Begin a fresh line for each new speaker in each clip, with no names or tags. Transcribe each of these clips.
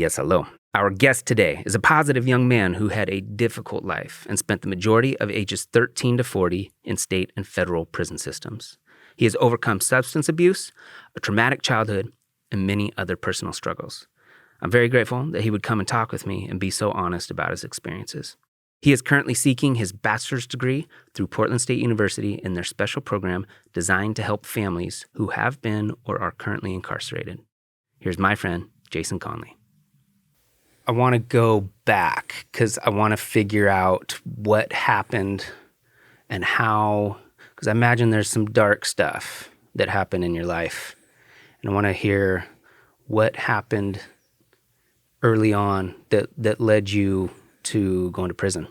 Yes, hello. Our guest today is a positive young man who had a difficult life and spent the majority of ages 13 to 40 in state and federal prison systems. He has overcome substance abuse, a traumatic childhood, and many other personal struggles. I'm very grateful that he would come and talk with me and be so honest about his experiences. He is currently seeking his bachelor's degree through Portland State University in their special program designed to help families who have been or are currently incarcerated. Here's my friend, Jason Conley. I want to go back because I want to figure out what happened and how, because I imagine there's some dark stuff that happened in your life. And I want to hear what happened early on that led you to going to prison.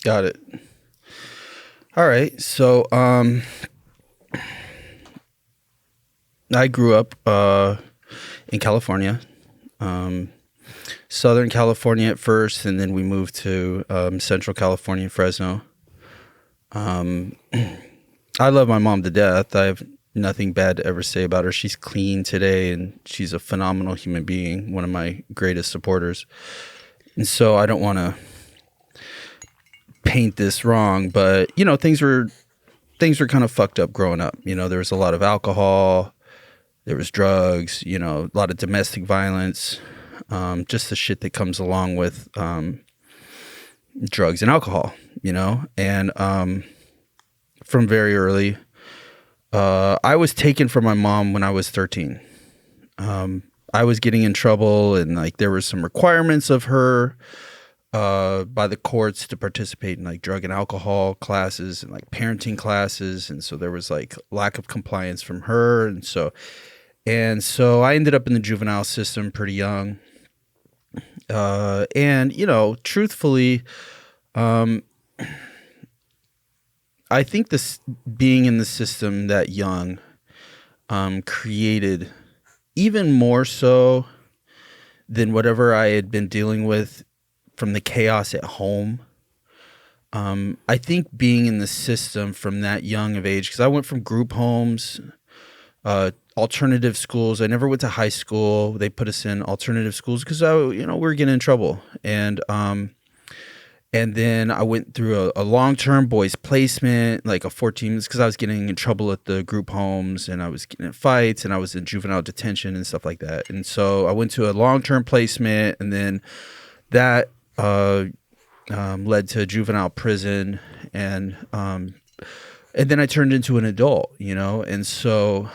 Got it. All right. So I grew up in California. Southern California at first, and then we moved to Central California, Fresno. I love my mom to death. I have nothing bad to ever say about her. She's clean today, and she's a phenomenal human being, one of my greatest supporters. And so I don't want to paint this wrong, but, you know, things were kind of fucked up growing up. You know, there was a lot of alcohol, there was drugs, you know, a lot of domestic violence. Just the shit that comes along with drugs and alcohol, you know? And from very early, I was taken from my mom when I was 13. I was getting in trouble, and like there were some requirements of her by the courts to participate in like drug and alcohol classes and like parenting classes. And so there was like lack of compliance from her. And so I ended up in the juvenile system pretty young. And, you know, truthfully, I think this being in the system that young created even more so than whatever I had been dealing with from the chaos at home. I think being in the system from that young of age, because I went from group homes, alternative schools. I never went to high school. They put us in alternative schools because we were getting in trouble. And then I went through a long-term boys placement, like a 14 months, because I was getting in trouble at the group homes, and I was getting in fights, and I was in juvenile detention and stuff like that. And so I went to a long-term placement, and then that led to juvenile prison, and then I turned into an adult, you know? And so...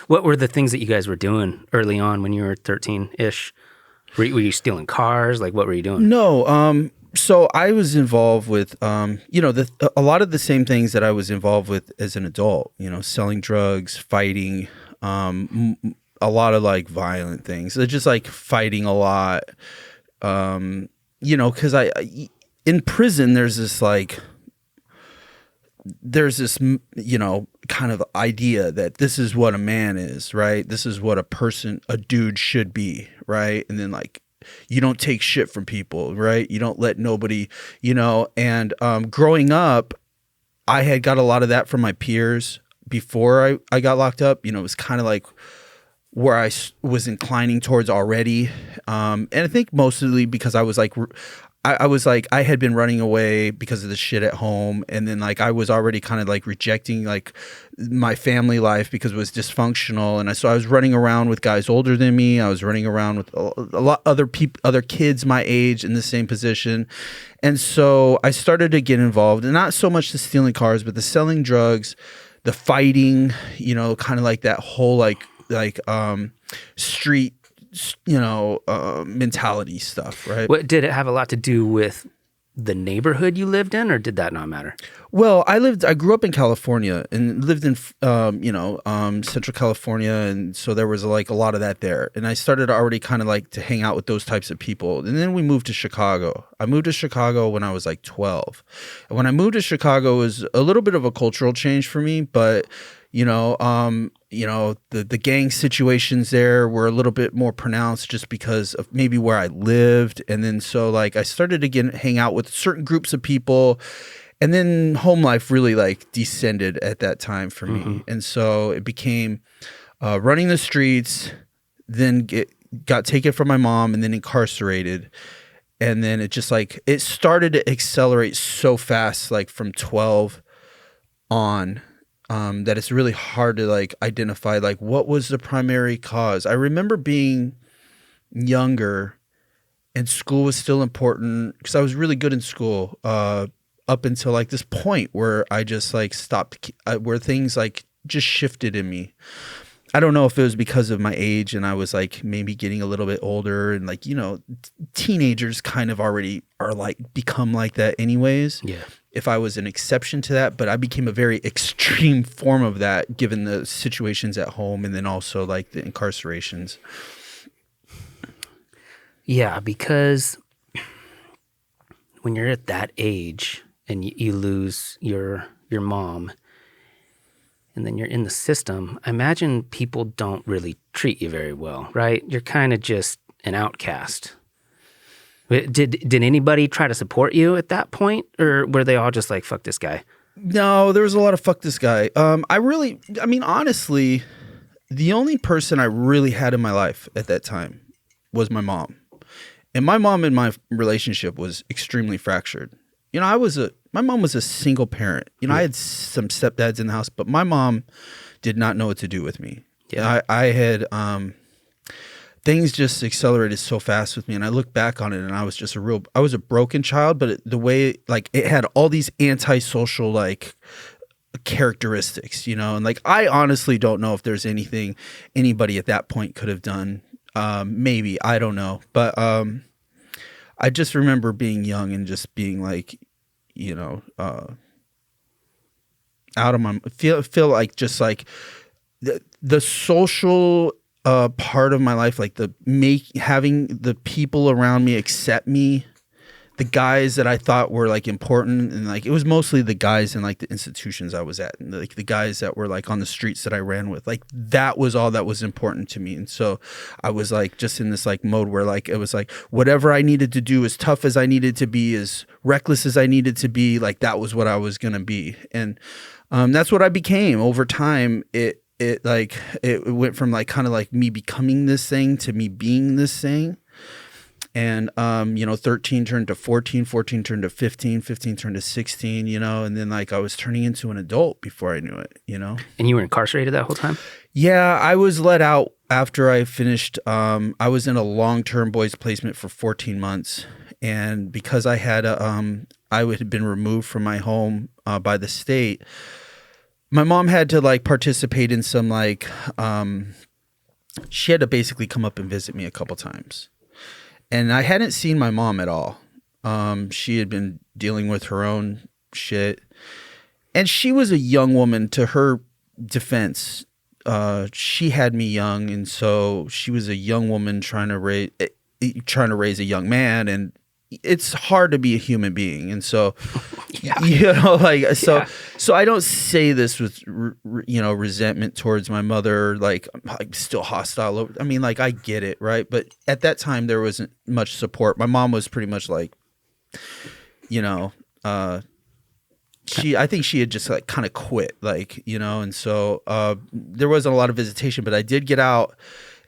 what were the things that you guys were doing early on when you were 13-ish? Were you stealing cars? Like, what were you doing?
No. So I was involved with, a lot of the same things that I was involved with as an adult, you know, selling drugs, fighting, a lot of like violent things. So just like fighting a lot, because in prison, there's this, kind of idea that this is what a man is, right? This is what a dude should be, right? And then like, you don't take shit from people, right? You don't let nobody, and growing up, I had got a lot of that from my peers before I got locked up. You know, it was kind of like where I was inclining towards already. And I think mostly because I was like, I had been running away because of the shit at home. And then like, I was already kind of like rejecting like my family life because it was dysfunctional. And so I was running around with guys older than me. I was running around with a lot other kids my age in the same position. And so I started to get involved, and not so much the stealing cars, but the selling drugs, the fighting, kind of like that whole like street, mentality stuff, right?
What did it have a lot to do with the neighborhood you lived in, or did that not matter?
Well, I grew up in California and lived in, Central California. And so there was like a lot of that there. And I started already kind of like to hang out with those types of people. And then we moved to Chicago. I moved to Chicago when I was like 12. And when I moved to Chicago, it was a little bit of a cultural change for me, but the gang situations there were a little bit more pronounced just because of maybe where I lived. And then so like I started to hang out with certain groups of people, and then home life really like descended at that time for me. And so it became running the streets, then got taken from my mom and then incarcerated. And then it just like, it started to accelerate so fast, like from 12 on, that it's really hard to like identify like what was the primary cause. I remember being younger and school was still important because I was really good in school up until like this point where I just like stopped, where things like just shifted in me. I don't know if it was because of my age and I was like maybe getting a little bit older and like, you know, teenagers kind of already are like become like that anyways.
Yeah.
If I was an exception to that, but I became a very extreme form of that given the situations at home and then also like the incarcerations.
Yeah, because when you're at that age and you lose your mom and then you're in the system, I imagine people don't really treat you very well, right? You're kind of just an outcast. Did anybody try to support you at that point, or were they all just like, fuck this guy?
No, there was a lot of fuck this guy. Honestly, the only person I really had in my life at that time was my mom. And my mom and my relationship was extremely fractured. You know, my mom was a single parent. You know, I had some stepdads in the house, but my mom did not know what to do with me. Yeah. I had, things just accelerated so fast with me. And I look back on it and I was just I was a broken child, but the way, like, it had all these antisocial, like, characteristics, you know? And, like, I honestly don't know if there's anything anybody at that point could have done. Maybe, I don't know. But, I just remember being young and just being like, you know, out of my feel like just like the social part of my life, like having the people around me accept me, the guys that I thought were like important, and like it was mostly the guys in like the institutions I was at, and like the guys that were like on the streets that I ran with, like that was all that was important to me. And so I was like just in this like mode where like it was like whatever I needed to do, as tough as I needed to be, as reckless as I needed to be, like that was what I was gonna be. And that's what I became over time. It went from like kind of like me becoming this thing to me being this thing. And, you know, 13 turned to 14, 14 turned to 15, 15 turned to 16, you know, and then like I was turning into an adult before I knew it, you know. And
you were incarcerated that whole time?
Yeah, I was let out after I finished. I was in a long-term boys placement for 14 months. And because I had, I had been removed from my home by the state, my mom had to like participate in some like, she had to basically come up and visit me a couple times. And I hadn't seen my mom at all. She had been dealing with her own shit. And she was a young woman. To her defense, she had me young. And so she was a young woman trying to raise a young man. And it's hard to be a human being. And so, yeah. You know, like, so, yeah. So I don't say this with, you know, resentment towards my mother. Like, I'm still hostile. I mean, like, I get it, right? But at that time, there wasn't much support. My mom was pretty much like, you know, I think she had just like kind of quit, like, you know, and so there wasn't a lot of visitation, but I did get out.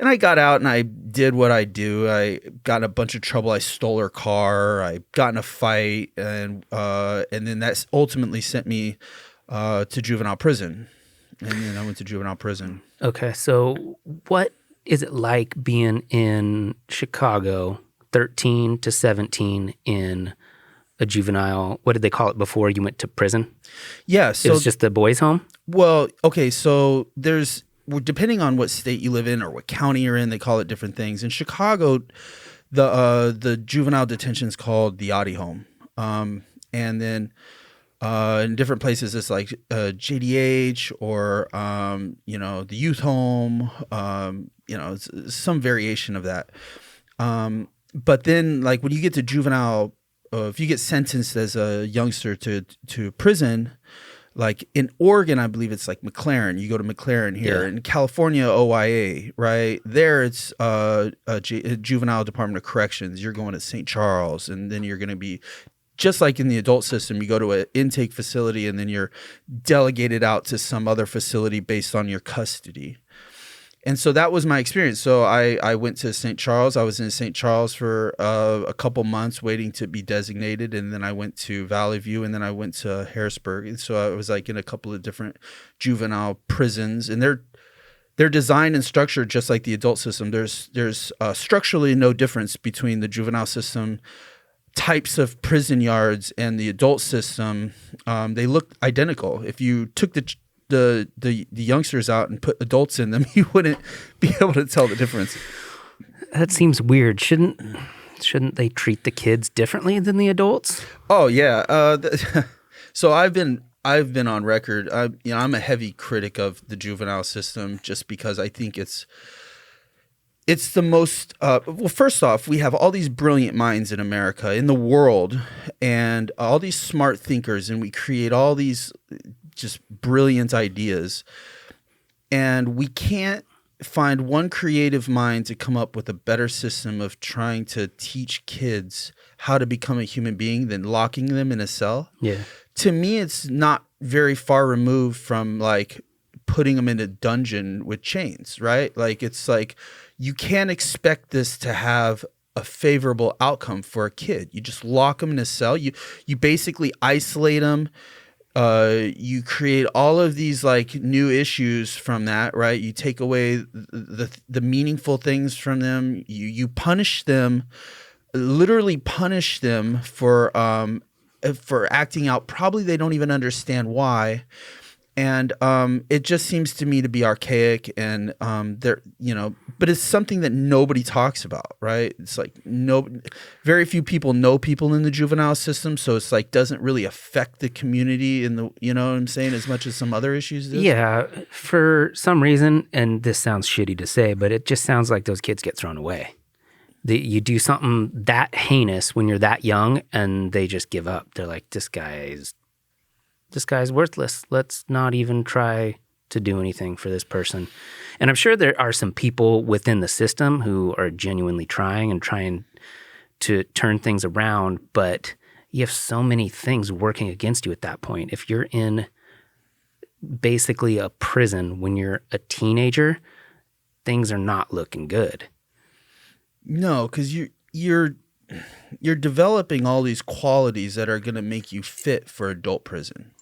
And I got out and I did what I do. I got in a bunch of trouble. I stole her car. I got in a fight, and then that ultimately sent me to juvenile prison. And then I went to juvenile prison.
Okay, so what is it like being in Chicago, 13 to 17, in a juvenile? What did they call it before you went to prison?
Yeah, so
it was just the boys' home.
Well, okay, so there's. Depending on what state you live in or what county you're in, they call it different things. In Chicago, the juvenile detention is called the Oddie Home, and then in different places it's like JDH or you know, the youth home. You know, it's some variation of that. But then, like when you get to juvenile, if you get sentenced as a youngster to prison. Like in Oregon, I believe it's like McLaren. You go to McLaren here. Yeah. In California, OIA, right? There it's Juvenile Department of Corrections. You're going to St. Charles, and then you're going to be, just like in the adult system, you go to an intake facility, and then you're delegated out to some other facility based on your custody. And so that was my experience. So I went to St. Charles. I was in St. Charles for a couple months waiting to be designated. And then I went to Valley View, and then I went to Harrisburg. And so I was like in a couple of different juvenile prisons, and they're designed and structured just like the adult system. There's structurally no difference between the juvenile system types of prison yards and the adult system. They look identical. If you took the youngsters out and put adults in them, you wouldn't be able to tell the difference.
That seems weird. Shouldn't they treat the kids differently than the adults?
Oh yeah. So I've been on record. I'm a heavy critic of the juvenile system just because I think it's the most. Well, first off, we have all these brilliant minds in America, in the world, and all these smart thinkers, and we create all these just brilliant ideas, and we can't find one creative mind to come up with a better system of trying to teach kids how to become a human being than locking them in a cell.
Yeah.
To me, it's not very far removed from like putting them in a dungeon with chains, right? Like, it's like you can't expect this to have a favorable outcome for a kid. You just lock them in a cell. You basically isolate them. You create all of these like new issues from that, right? You take away the meaningful things from them. You punish them, literally punish them for acting out. Probably they don't even understand why. And it just seems to me to be archaic, and but it's something that nobody talks about, right? It's like very few people know people in the juvenile system, so it's like doesn't really affect the community in the, you know what I'm saying, as much as some other issues do.
Yeah, for some reason, and this sounds shitty to say, but it just sounds like those kids get thrown away. You do something that heinous when you're that young, and they just give up. They're like, this guy's worthless. Let's not even try to do anything for this person. And I'm sure there are some people within the system who are genuinely trying to turn things around, but you have so many things working against you at that point. If you're in basically a prison when you're a teenager, things are not looking good.
No, because you're developing all these qualities that are going to make you fit for adult prison.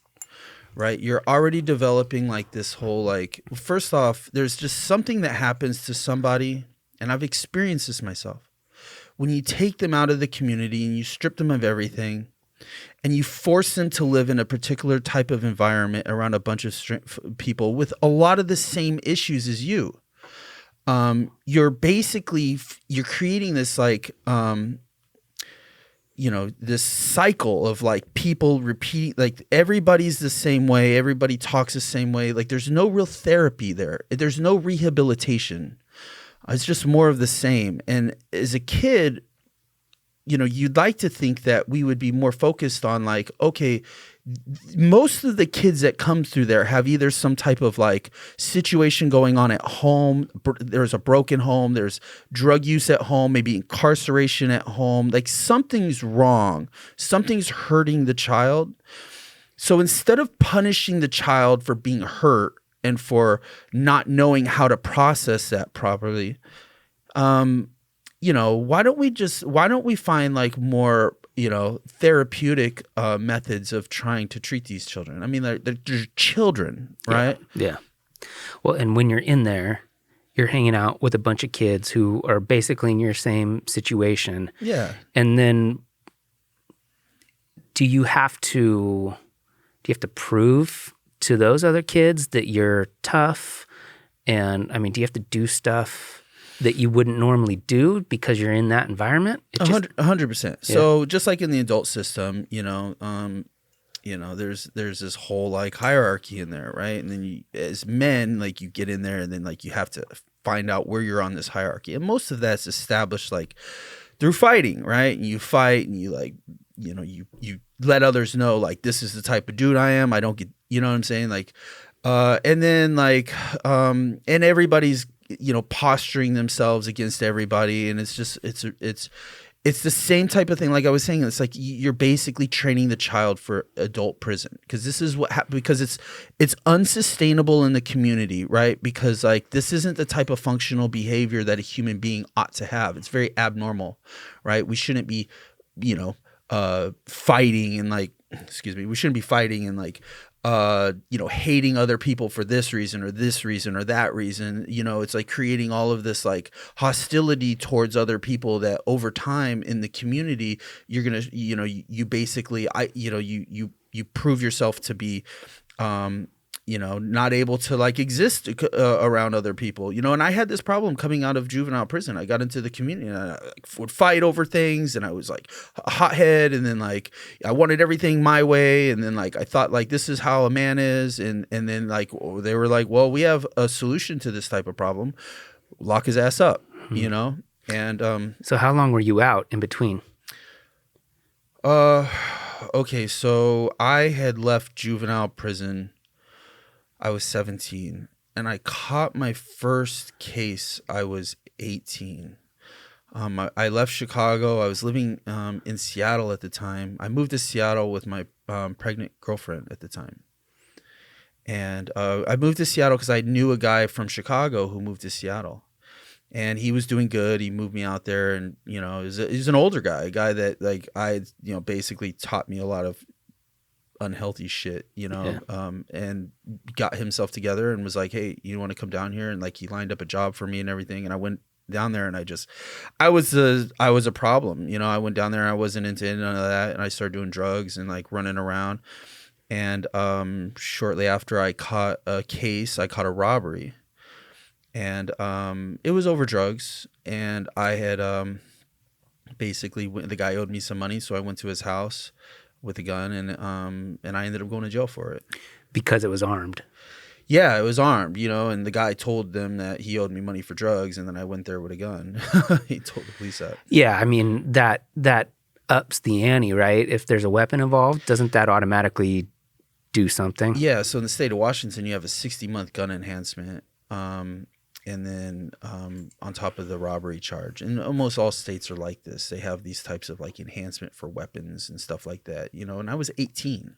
Right? You're already developing like this whole, like, first off, there's just something that happens to somebody, and I've experienced this myself. When you take them out of the community and you strip them of everything and you force them to live in a particular type of environment around a bunch of people with a lot of the same issues as you, you're creating this like, this cycle of like people repeat, like everybody's the same way. Everybody talks the same way. Like there's no real therapy there. There's no rehabilitation. It's just more of the same. And as a kid, you'd like to think that we would be more focused on like, okay, most of the kids that come through there have either some type of like situation going on at home. There's a broken home. There's drug use at home, maybe incarceration at home. Like something's wrong. Something's hurting the child. So instead of punishing the child for being hurt and for not knowing how to process that properly, why don't we find like more therapeutic methods of trying to treat these children? I mean, they're children, right?
Yeah. Well, and when you're in there, you're hanging out with a bunch of kids who are basically in your same situation.
Yeah.
And then do you have to prove to those other kids that you're tough? And I mean, do you have to do stuff that you wouldn't normally do because you're in that environment?
100%. So just like in the adult system, there's this whole like hierarchy in there, right? And then as men, like you get in there and then like you have to find out where you're on this hierarchy. And most of that's established like through fighting, right? And you fight and you like, you let others know like this is the type of dude I am. I don't get, you know what I'm saying? Like, and then like, and everybody's, posturing themselves against everybody. And it's just, it's the same type of thing. Like I was saying, it's like you're basically training the child for adult prison, because this is what because it's unsustainable in the community, right? Because like this isn't the type of functional behavior that a human being ought to have. It's very abnormal, right? We shouldn't be, fighting and like, excuse me, we shouldn't be fighting and like, hating other people for this reason or that reason. It's like creating all of this like hostility towards other people that over time in the community, you're going to, you basically, you prove yourself to be, not able to like exist around other people, and I had this problem coming out of juvenile prison. I got into the community and I would fight over things, and I was like a hothead, and then like I wanted everything my way, and then like I thought like this is how a man is, and then like they were like, well, we have a solution to this type of problem, lock his ass up, and
So how long were you out in between?
Okay, so I had left juvenile prison. I was 17, and I caught my first case. I was 18. I left Chicago. I was living in Seattle at the time. I moved to Seattle with my pregnant girlfriend at the time. And I moved to Seattle because I knew a guy from Chicago who moved to Seattle. And he was doing good. He moved me out there, and he's an older guy, a guy that like I basically taught me a lot of unhealthy shit, and got himself together and was like, hey, you want to come down here? And like he lined up a job for me and everything, and I went down there, and I was a problem. I went down there and I wasn't into none of that, and I started doing drugs and like running around. And shortly after I caught a case, I caught a robbery, and it was over drugs, and I had basically the guy owed me some money, so I went to his house with a gun, and I ended up going to jail for it.
Because it was armed.
Yeah, it was armed, and the guy told them that he owed me money for drugs, and then I went there with a gun. He told the police that.
Yeah, I mean, that ups the ante, right? If there's a weapon involved, doesn't that automatically do something?
Yeah, so in the state of Washington, you have a 60-month gun enhancement, and then on top of the robbery charge. And almost all states are like this. They have these types of like enhancement for weapons and stuff like that, and I was 18.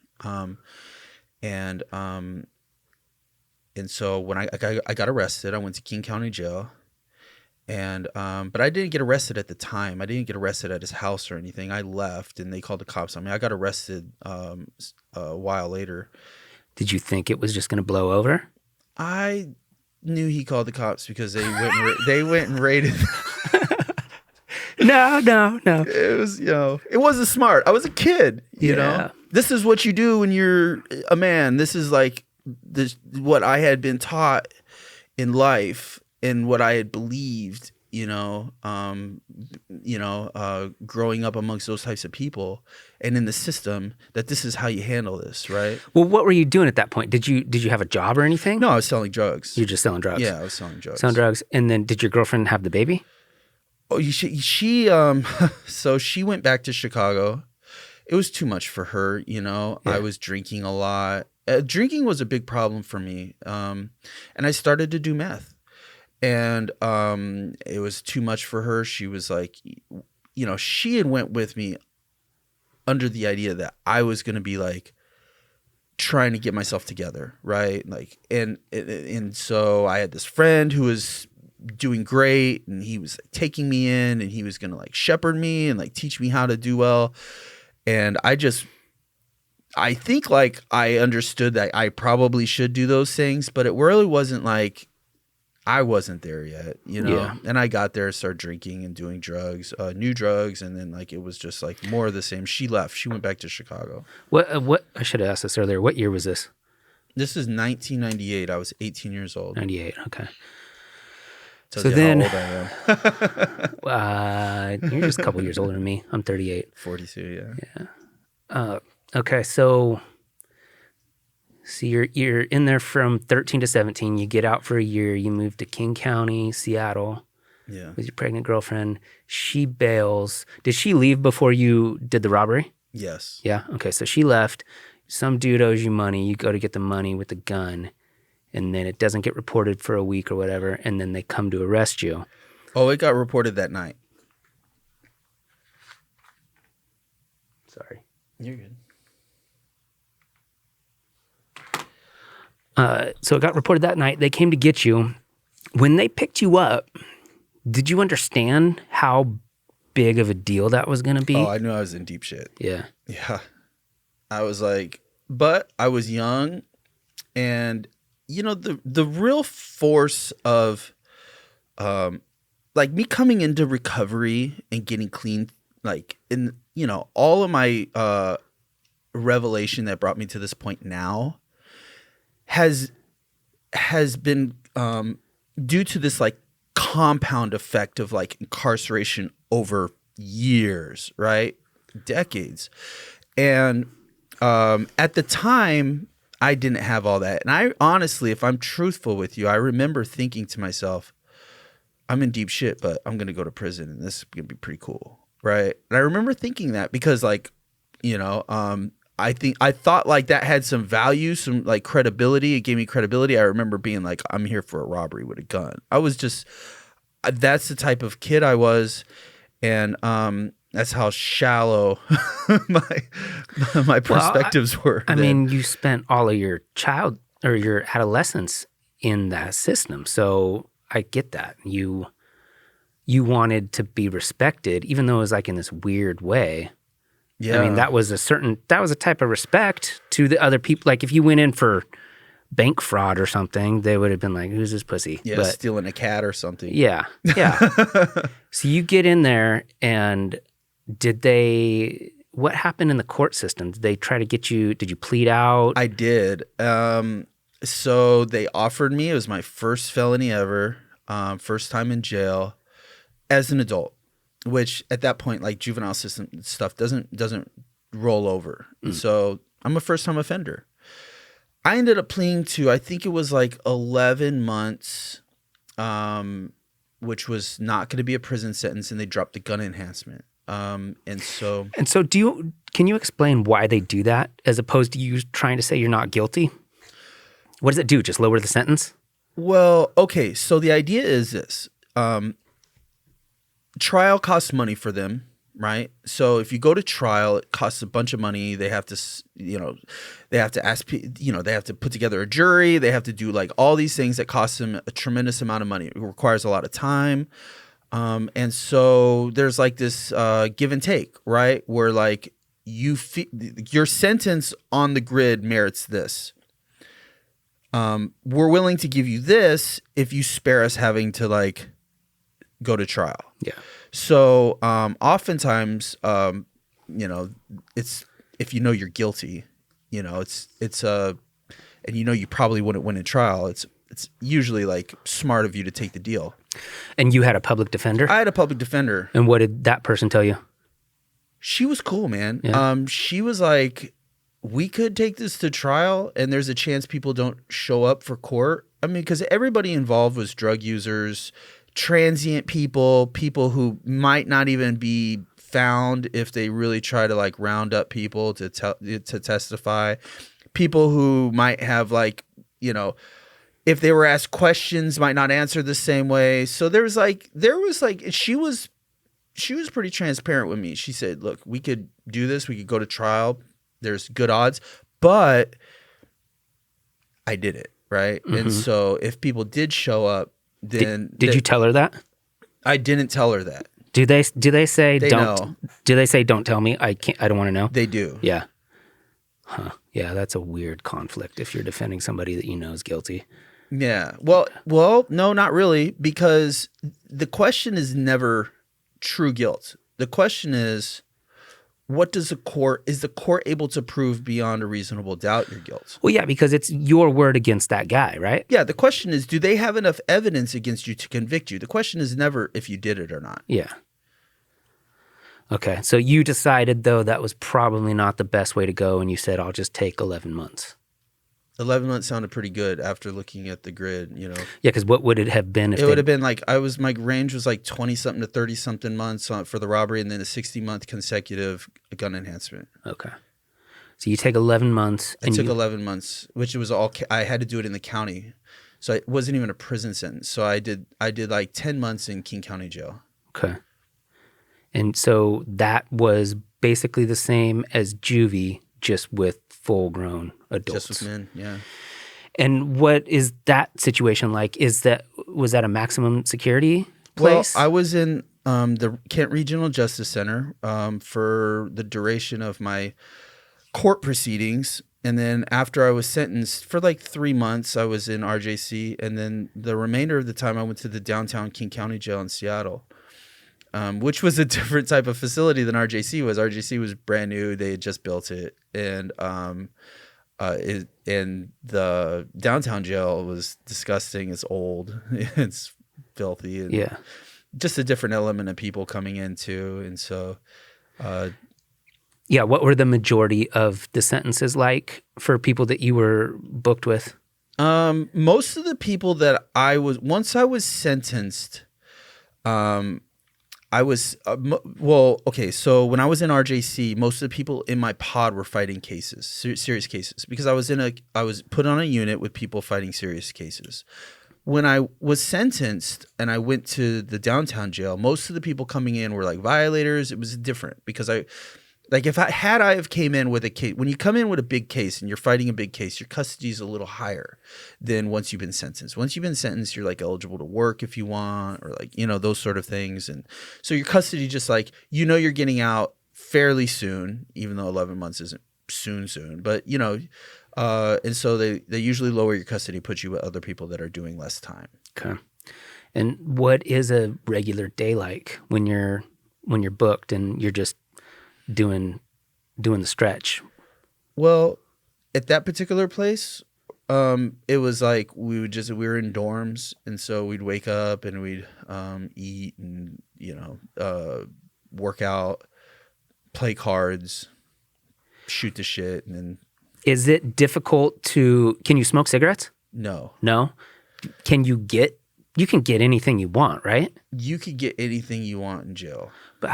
And so when I got arrested, I went to King County Jail, and but I didn't get arrested at the time. I didn't get arrested at his house or anything. I left, and they called the cops on me. I got arrested a while later.
Did you think it was just going to blow over?
I knew he called the cops because they went and raided.
No.
It was, it wasn't smart. I was a kid, you know. This is what you do when you're a man. This is like what I had been taught in life and what I had believed, growing up amongst those types of people and in the system, that this is how you handle this, right?
Well, what were you doing at that point? Did you have a job or anything?
No, I was selling drugs.
You're just selling drugs?
Yeah, I was selling drugs.
Selling drugs. And then did your girlfriend have the baby?
Oh, she so she went back to Chicago. It was too much for her, Yeah. I was drinking a lot. Drinking was a big problem for me. And I started to do meth. And it was too much for her. She was like, she had went with me under the idea that I was going to be like trying to get myself together, right? Like, and so I had this friend who was doing great, and he was like, taking me in, and he was going to like shepherd me and like teach me how to do well. And I think like I understood that I probably should do those things, but it really wasn't like I wasn't there yet, Yeah. And I got there, started drinking and doing drugs, new drugs, and then like it was just like more of the same. She left. She went back to Chicago.
What I should have asked this earlier. What year was this?
This is 1998. I was 18 years old.
98. Okay.
Tells you
then,
how old I am.
You're just a couple years older than me. I'm 38.
42.
Yeah. Okay. So you're in there from 13 to 17. You get out for a year. You move to King County, Seattle.
Yeah.
With your pregnant girlfriend. She bails. Did she leave before you did the robbery?
Yes.
Yeah. Okay. So she left. Some dude owes you money. You go to get the money with the gun, and then it doesn't get reported for a week or whatever, and then they come to arrest you.
Oh, it got reported that night.
Sorry.
You're good.
So it got reported that night. They came to get you. When they picked you up, did you understand how big of a deal that was going to be?
Oh, I knew I was in deep shit.
Yeah.
Yeah. I was like, but I was young, and you know, the real force of like me coming into recovery and getting clean, like in, you know, all of my revelation that brought me to this point now has been due to this like compound effect of like incarceration over years, right? Decades. And at the time, I didn't have all that. And I honestly, if I'm truthful with you, I remember thinking to myself, I'm in deep shit, but I'm going to go to prison and this is going to be pretty cool, right? And I remember thinking that because like, you know, I thought like that had some value, some like credibility. It gave me credibility. I remember being like, I'm here for a robbery with a gun. I was just, that's the type of kid I was. And that's how shallow my perspectives were.
I mean, you spent all of your child or your adolescence in that system. So I get that. You wanted to be respected, even though it was like in this weird way. Yeah. I mean, that was a type of respect to the other people. Like if you went in for bank fraud or something, they would have been like, who's this pussy?
Yeah, but, stealing a cat or something.
Yeah, yeah. So you get in there, and what happened in the court system? Did they try to get you, did you plead out?
I did. So they offered me, it was my first felony ever, first time in jail as an adult. Which at that point, like juvenile system stuff doesn't roll over. So I'm a first time offender. I ended up pleading to, I think it was like 11 months, which was not going to be a prison sentence, and they dropped the gun enhancement. And so
can you explain why they do that as opposed to you trying to say you're not guilty? What does it do? Just lower the sentence?
Well, okay. So the idea is this. Trial costs money for them, right? So if you go to trial, it costs a bunch of money. They have to, they have to ask, they have to put together a jury. They have to do like all these things that cost them a tremendous amount of money. It requires a lot of time. And so there's like this give and take, right? Where like your sentence on the grid merits this. We're willing to give you this if you spare us having to like go to trial.
Yeah.
So oftentimes, it's if you know you're guilty, it's and you probably wouldn't win a trial. It's usually like smart of you to take the deal.
And you had a public defender?
I had a public defender.
And what did that person tell you?
She was cool, man.
Yeah.
She was like, we could take this to trial, and there's a chance people don't show up for court. I mean, because everybody involved was drug users, transient people who might not even be found if they really try to like round up people to testify, people who might have like, if they were asked questions might not answer the same way. So she was pretty transparent with me. She said, look, we could do this, we could go to trial, there's good odds, but I did it, right? Mm-hmm. And so if people did show up, then
did you tell her that?
I didn't tell her that.
Do they say
they
don't
know.
Do they say don't tell me? I don't want to know?
They do.
Yeah. Huh. Yeah, that's a weird conflict if you're defending somebody that you know is guilty.
Yeah. Well, no, not really, because the question is never true guilt. The question is, is the court able to prove beyond a reasonable doubt your guilt?
Well, yeah, because it's your word against that guy, right?
Yeah, the question is, do they have enough evidence against you to convict you? The question is never if you did it or not.
Yeah. Okay, so you decided, though, that was probably not the best way to go, and you said, I'll just take 11 months.
11 months sounded pretty good after looking at the grid, Yeah,
because what would it have been if
it would have been like, my range was like 20-something to 30-something months for the robbery, and then a 60-month consecutive gun enhancement.
Okay. So you take 11 months.
I took 11 months, which it was all, I had to do it in the county. So it wasn't even a prison sentence. So I did like 10 months in King County Jail.
Okay. And so that was basically the same as juvie, just with full-grown adults.
Just with men, yeah.
And what is that situation like? Was that a maximum security place?
Well, I was in the Kent Regional Justice Center for the duration of my court proceedings. And then after I was sentenced for like 3 months, I was in RJC. And then the remainder of the time, I went to the downtown King County Jail in Seattle, which was a different type of facility than RJC was. RJC was brand new. They had just built it. And the downtown jail was disgusting. It's old. It's filthy. And just a different element of people coming in too. And so...
what were the majority of the sentences like for people that you were booked with?
Most of the people that once I was sentenced, I was, so when I was in RJC, most of the people in my pod were fighting cases, serious cases, because I was put on a unit with people fighting serious cases. When I was sentenced and I went to the downtown jail, most of the people coming in were like violators. It was different because if I have came in with a case, when you come in with a big case and you're fighting a big case, your custody is a little higher than once you've been sentenced. Once you've been sentenced, you're like eligible to work if you want, or like, those sort of things. And so your custody just like, you're getting out fairly soon, even though 11 months isn't soon, but and so they usually lower your custody, put you with other people that are doing less time.
Okay. And what is a regular day like when you're booked and you're just doing the stretch?
Well, at that particular place, it was like we were in dorms, and so we'd wake up and we'd eat and work out, play cards, shoot the shit, and then.
Is it difficult can you smoke cigarettes?
No.
No? You can get anything you want, right?
You could get anything you want in jail.
But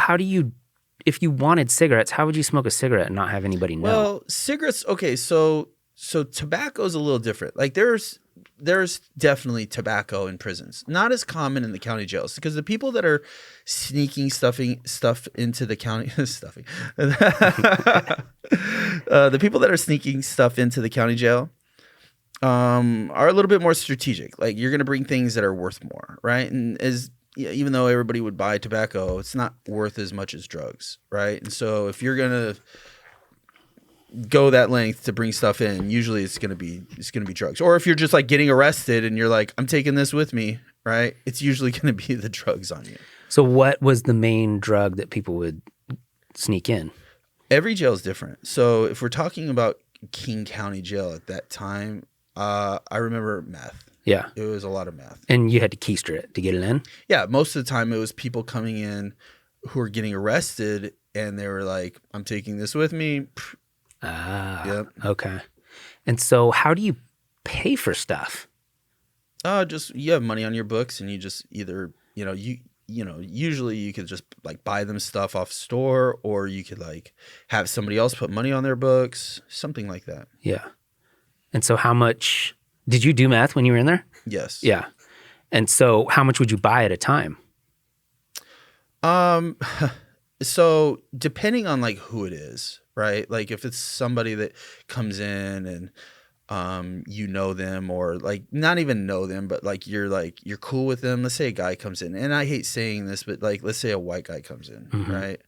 if you wanted cigarettes, how would you smoke a cigarette and not have anybody know?
Well, cigarettes, okay, so tobacco is a little different. Like there's definitely tobacco in prisons. Not as common in the county jails because the people that are sneaking stuff into the county the people that are sneaking stuff into the county jail are a little bit more strategic. Like you're going to bring things that are worth more, right? And even though everybody would buy tobacco, it's not worth as much as drugs, right? And so if you're going to go that length to bring stuff in, usually it's going to be drugs. Or if you're just like getting arrested and you're like, I'm taking this with me, right? It's usually going to be the drugs on you.
So what was the main drug that people would sneak in?
Every jail is different. So if we're talking about King County Jail at that time, I remember meth.
Yeah.
It was a lot of meth.
And you had to keister it to get it in?
Yeah. Most of the time it was people coming in who were getting arrested and they were like, I'm taking this with me.
Yep. Okay. And so how do you pay for stuff?
Just you have money on your books and you just either, usually you could just like buy them stuff off store, or you could like have somebody else put money on their books, something like that.
Yeah. And so how much did you do meth when you were in there?
Yes.
Yeah. And so how much would you buy at a time?
So depending on like who it is, right? Like if it's somebody that comes in and them, or like not even know them, but like you're cool with them. Let's say a guy comes in, and I hate saying this, but like let's say a white guy comes in,
mm-hmm.
right?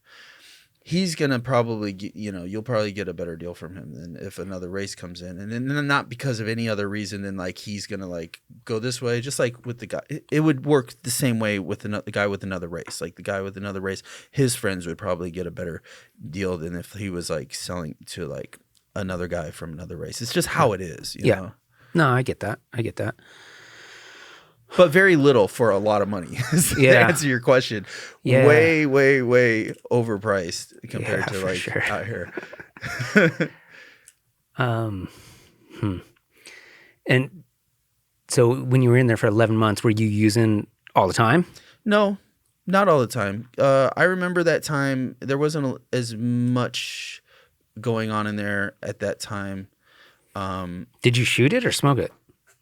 He's gonna probably get, you'll probably get a better deal from him than if another race comes in, and then not because of any other reason than like he's gonna like go this way. Just like with the guy, it would work the same way with the guy with another race. Like the guy with another race, his friends would probably get a better deal than if he was like selling to like another guy from another race. It's just how it is, you know?
No, I get that.
But very little for a lot of money. To answer your question.
Yeah.
Way, way, way overpriced compared to like
sure.
out here.
And so when you were in there for 11 months, were you using all the time?
No, not all the time. I remember that time there wasn't as much going on in there at that time.
Did you shoot it or smoke it?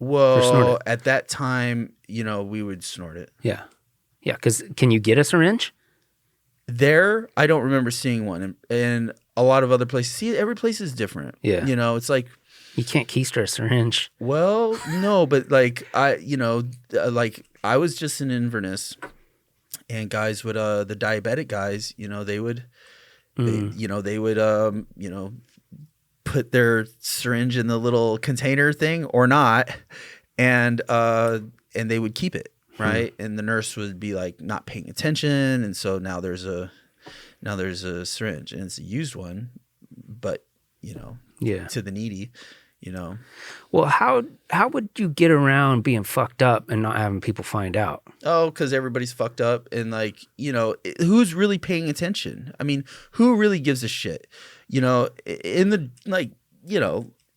Well, at that time, we would snort it.
Yeah. Yeah, because can you get a syringe?
There, I don't remember seeing one, and a lot of other places. See, every place is different.
Yeah.
You know, it's like,
You can't keister a syringe.
well, no, but like I was just in Inverness, and guys would the diabetic guys, they would put their syringe in the little container thing or not, and they would keep it, right? And the nurse would be like not paying attention, and so now there's a syringe, and it's a used one, but to the needy.
Well, how would you get around being fucked up and not having people find out?
Oh, because everybody's fucked up, and who's really paying attention? I mean, who really gives a shit? In the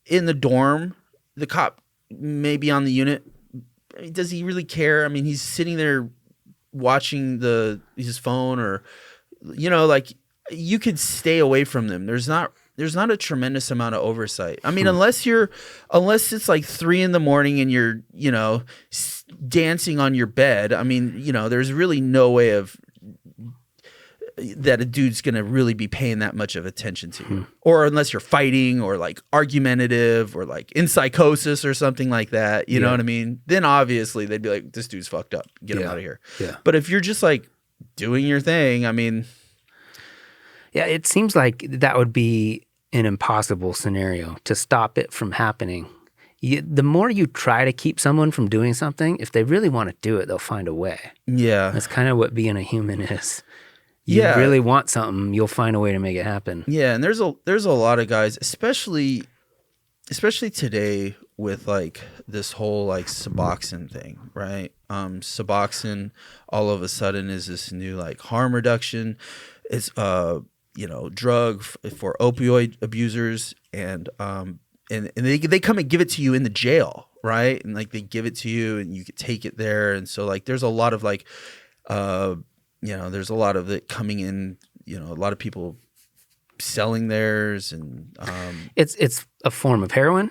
in the dorm, the cop may be on the unit. Does he really care? I mean, he's sitting there watching his phone, or you could stay away from them. There's not a tremendous amount of oversight. I mean, unless it's like 3 a.m. and you're, dancing on your bed. I mean, there's really no way of that a dude's going to really be paying that much of attention to you. Or unless you're fighting or like argumentative or like in psychosis or something like that, you know what I mean? Then obviously they'd be like, this dude's fucked up. Get him out of here. Yeah. But if you're just like doing your thing, I mean,
yeah, it seems like that would be an impossible scenario to stop it from happening. The more you try to keep someone from doing something, if they really want to do it, they'll find a way. Yeah. That's kind of what being a human is. You really want something, you'll find a way to make it happen.
Yeah, and there's a lot of guys, especially today with like this whole like Suboxone thing, right? Suboxone all of a sudden is this new like harm reduction. It's drug for opioid abusers, and they come and give it to you in the jail, right? And like they give it to you and you can take it there. And so like there's a lot of like there's a lot of it coming in, a lot of people selling theirs, and
it's a form of heroin.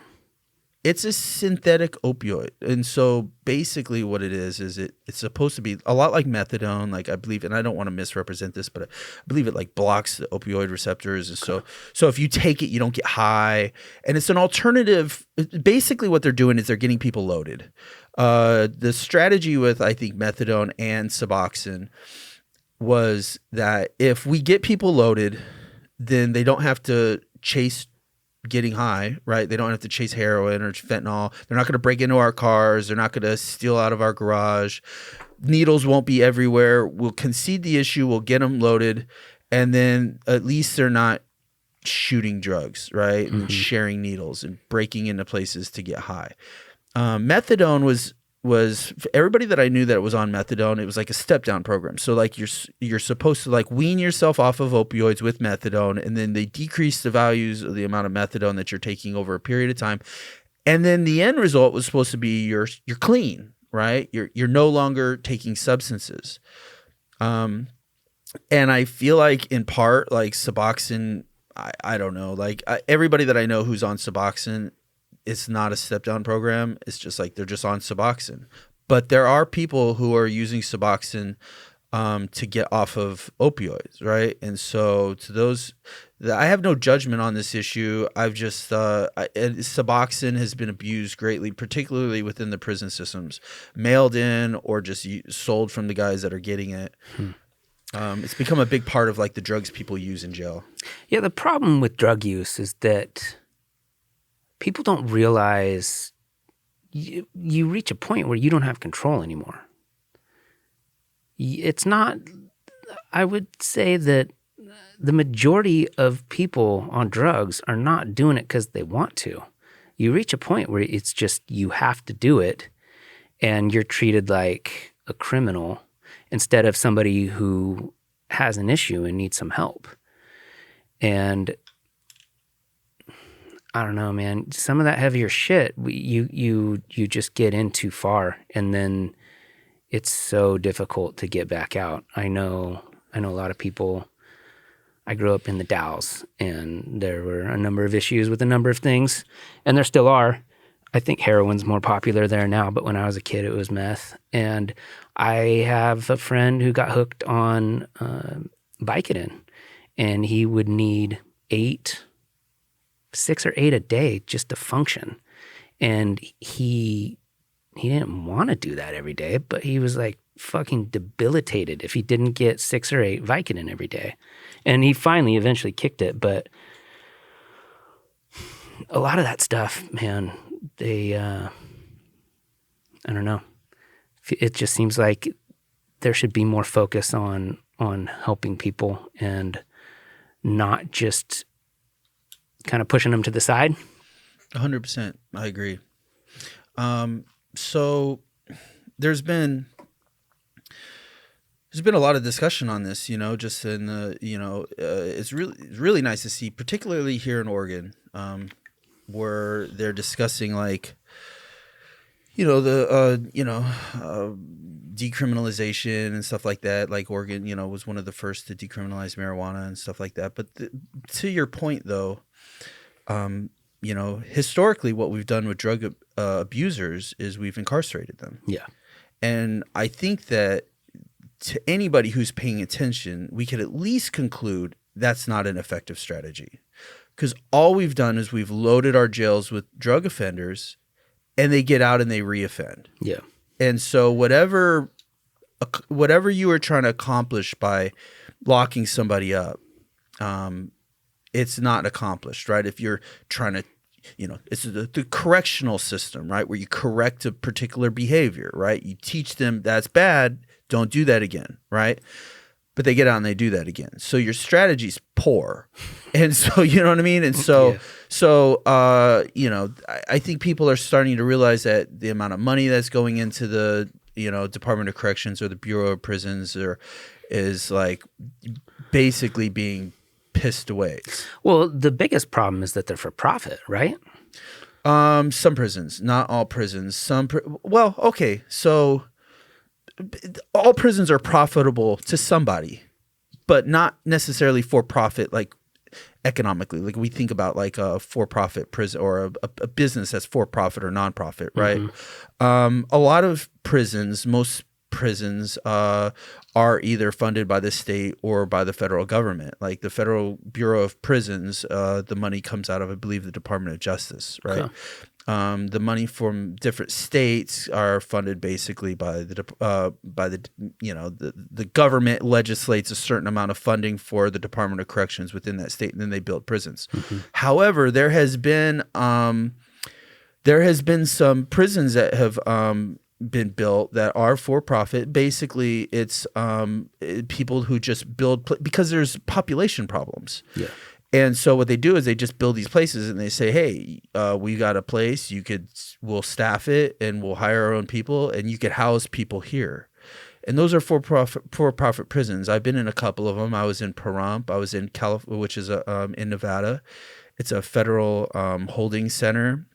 It's a synthetic opioid. And so basically what it is it's supposed to be a lot like methadone, like I believe, and I don't want to misrepresent this, but I believe it like blocks the opioid receptors. And so if you take it, you don't get high. And it's an alternative. Basically what they're doing is they're getting people loaded. The strategy with, I think, methadone and Suboxone was that if we get people loaded, then they don't have to chase getting high, right? They don't have to chase heroin or fentanyl. They're not going to break into our cars. They're not going to steal out of our garage. Needles won't be everywhere. We'll concede the issue. We'll get them loaded. And then at least they're not shooting drugs, right? And sharing needles and breaking into places to get high. Methadone was for everybody that I knew that was on methadone, it was like a step down program. So like you're supposed to like wean yourself off of opioids with methadone, and then they decrease the values of the amount of methadone that you're taking over a period of time. And then the end result was supposed to be you're clean, right? You're no longer taking substances. And I feel like in part like Suboxone, I don't know, like everybody that I know who's on Suboxone, it's not a step down program. It's just like they're just on Suboxone. But there are people who are using Suboxone to get off of opioids, right? And so to those, I have no judgment on this issue. I've just Suboxone has been abused greatly, particularly within the prison systems, mailed in or just sold from the guys that are getting it. It's become a big part of like the drugs people use in jail.
Yeah, the problem with drug use is that people don't realize you reach a point where you don't have control anymore. It's not, I would say that the majority of people on drugs are not doing it because they want to. You reach a point where it's just you have to do it, and you're treated like a criminal instead of somebody who has an issue and needs some help. And I don't know, man. Some of that heavier shit, you just get in too far, and then it's so difficult to get back out. I know a lot of people. I grew up in the Dalles, and there were a number of issues with a number of things, and there still are. I think heroin's more popular there now, but when I was a kid, it was meth. And I have a friend who got hooked on Vicodin, and he would need 6 or 8 a day just to function. And he didn't want to do that every day, but he was like fucking debilitated if he didn't get 6 or 8 Vicodin every day. And he finally eventually kicked it, but a lot of that stuff, man, they, I don't know. It just seems like there should be more focus on helping people and not just kind of pushing them to the side.
100%. I agree. So there's been a lot of discussion on this, just in the, it's really nice to see, particularly here in Oregon, where they're discussing like, decriminalization and stuff like that. Like Oregon, was one of the first to decriminalize marijuana and stuff like that. But to your point, though, historically, what we've done with drug abusers is we've incarcerated them.
Yeah.
And I think that to anybody who's paying attention, we could at least conclude that's not an effective strategy. Because all we've done is we've loaded our jails with drug offenders and they get out and they reoffend.
Yeah.
And so whatever you were trying to accomplish by locking somebody up, it's not accomplished, right? If you're trying to, it's the correctional system, right? Where you correct a particular behavior, right? You teach them that's bad, don't do that again, right? But they get out and they do that again. So your strategy's poor. And so, you know what I mean? And so, I think people are starting to realize that the amount of money that's going into the, Department of Corrections or the Bureau of Prisons is like basically being pissed away.
Well, the biggest problem is that they're for profit, right?
Some prisons, not all prisons. So all prisons are profitable to somebody, but not necessarily for profit, like economically. Like we think about like a for-profit prison or a business that's for-profit or non-profit, right? Mm-hmm. A lot of prisons, most prisons are either funded by the state or by the federal government. Like the Federal Bureau of Prisons, the money comes out of, I believe, the Department of Justice, right? Okay. The money from different states are funded basically by the government legislates a certain amount of funding for the Department of Corrections within that state, and then they build prisons. Mm-hmm. However, there has been some prisons that have been built that are for profit. Basically, it's people who just build because there's population problems. Yeah. And so what they do is they just build these places and they say, hey, we got a place, we'll staff it and we'll hire our own people and you could house people here. And those are for-profit prisons. I've been in a couple of them. I was in Pahrump. I was in California, which is in Nevada. It's a federal holding center.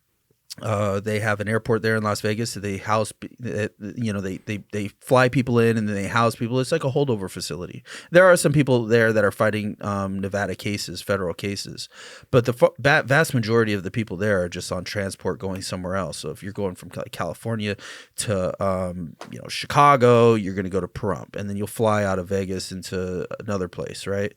They have an airport there in Las Vegas. So they house, they fly people in and then they house people. It's like a holdover facility. There are some people there that are fighting Nevada cases, federal cases, but the vast majority of the people there are just on transport going somewhere else. So if you're going from California to Chicago, you're going to go to Pahrump, and then you'll fly out of Vegas into another place, right?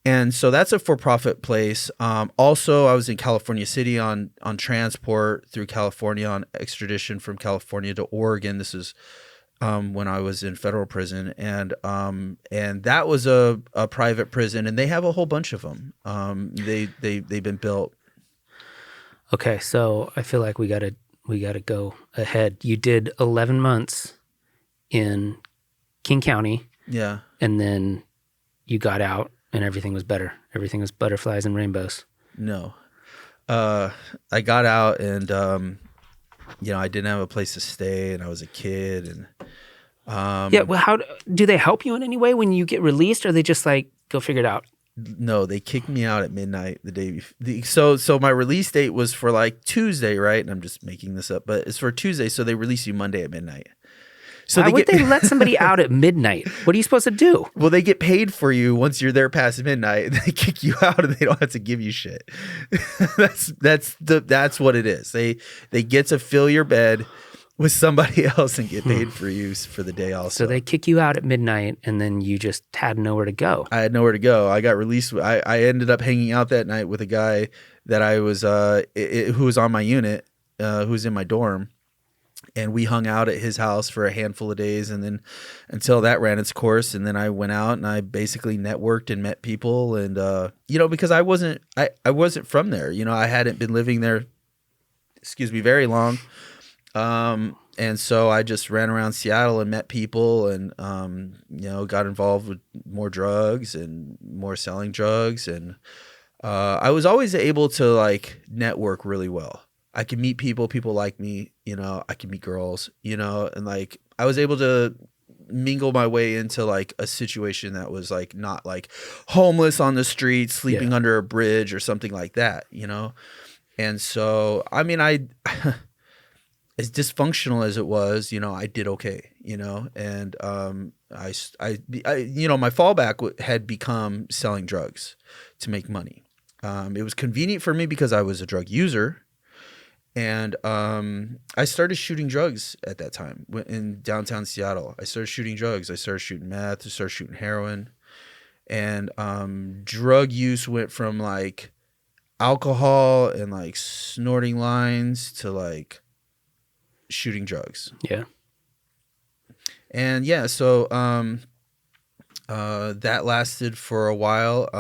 And so that's a for-profit place. Also, I was in California City on transport through California on extradition from California to Oregon. This is when I was in federal prison, and that was a private prison, and they have a whole bunch of them. They've been built.
Okay, so I feel like we gotta go ahead. You did 11 months in King County.
Yeah,
and then you got out. And everything was better. Everything was butterflies and rainbows.
No. I got out and, I didn't have a place to stay and I was a kid. And
well, how do they help you in any way when you get released, or are they just like, go figure it out?
No, they kicked me out at midnight the day before. So my release date was for like Tuesday, right? And I'm just making this up, but it's for Tuesday. So they release you Monday at midnight. So
why would they let somebody out at midnight? What are you supposed to do?
Well, they get paid for you once you're there past midnight. They kick you out, and they don't have to give you shit. That's what it is. They get to fill your bed, with somebody else and get paid for use for the day also.
So they kick you out at midnight, and then you just had nowhere to go.
I had nowhere to go. I got released. I ended up hanging out that night with a guy that I was who was on my unit, who was in my dorm. And we hung out at his house for a handful of days, and then until that ran its course. And then I went out and I basically networked and met people. And, because I wasn't from there, I hadn't been living there, very long. And so I just ran around Seattle and met people and, got involved with more drugs and more selling drugs. And I was always able to like network really well. I could meet people like me, I could meet girls, and like I was able to mingle my way into like a situation that was like not like homeless on the street, sleeping under a bridge or something like that, And so, I mean, as dysfunctional as it was, I did okay, and my fallback had become selling drugs to make money. It was convenient for me because I was a drug user. And I started shooting drugs at that time in downtown Seattle. I started shooting drugs. I started shooting meth. I started shooting heroin. And drug use went from like alcohol and like snorting lines to like shooting drugs.
Yeah.
And yeah, so that lasted for a while.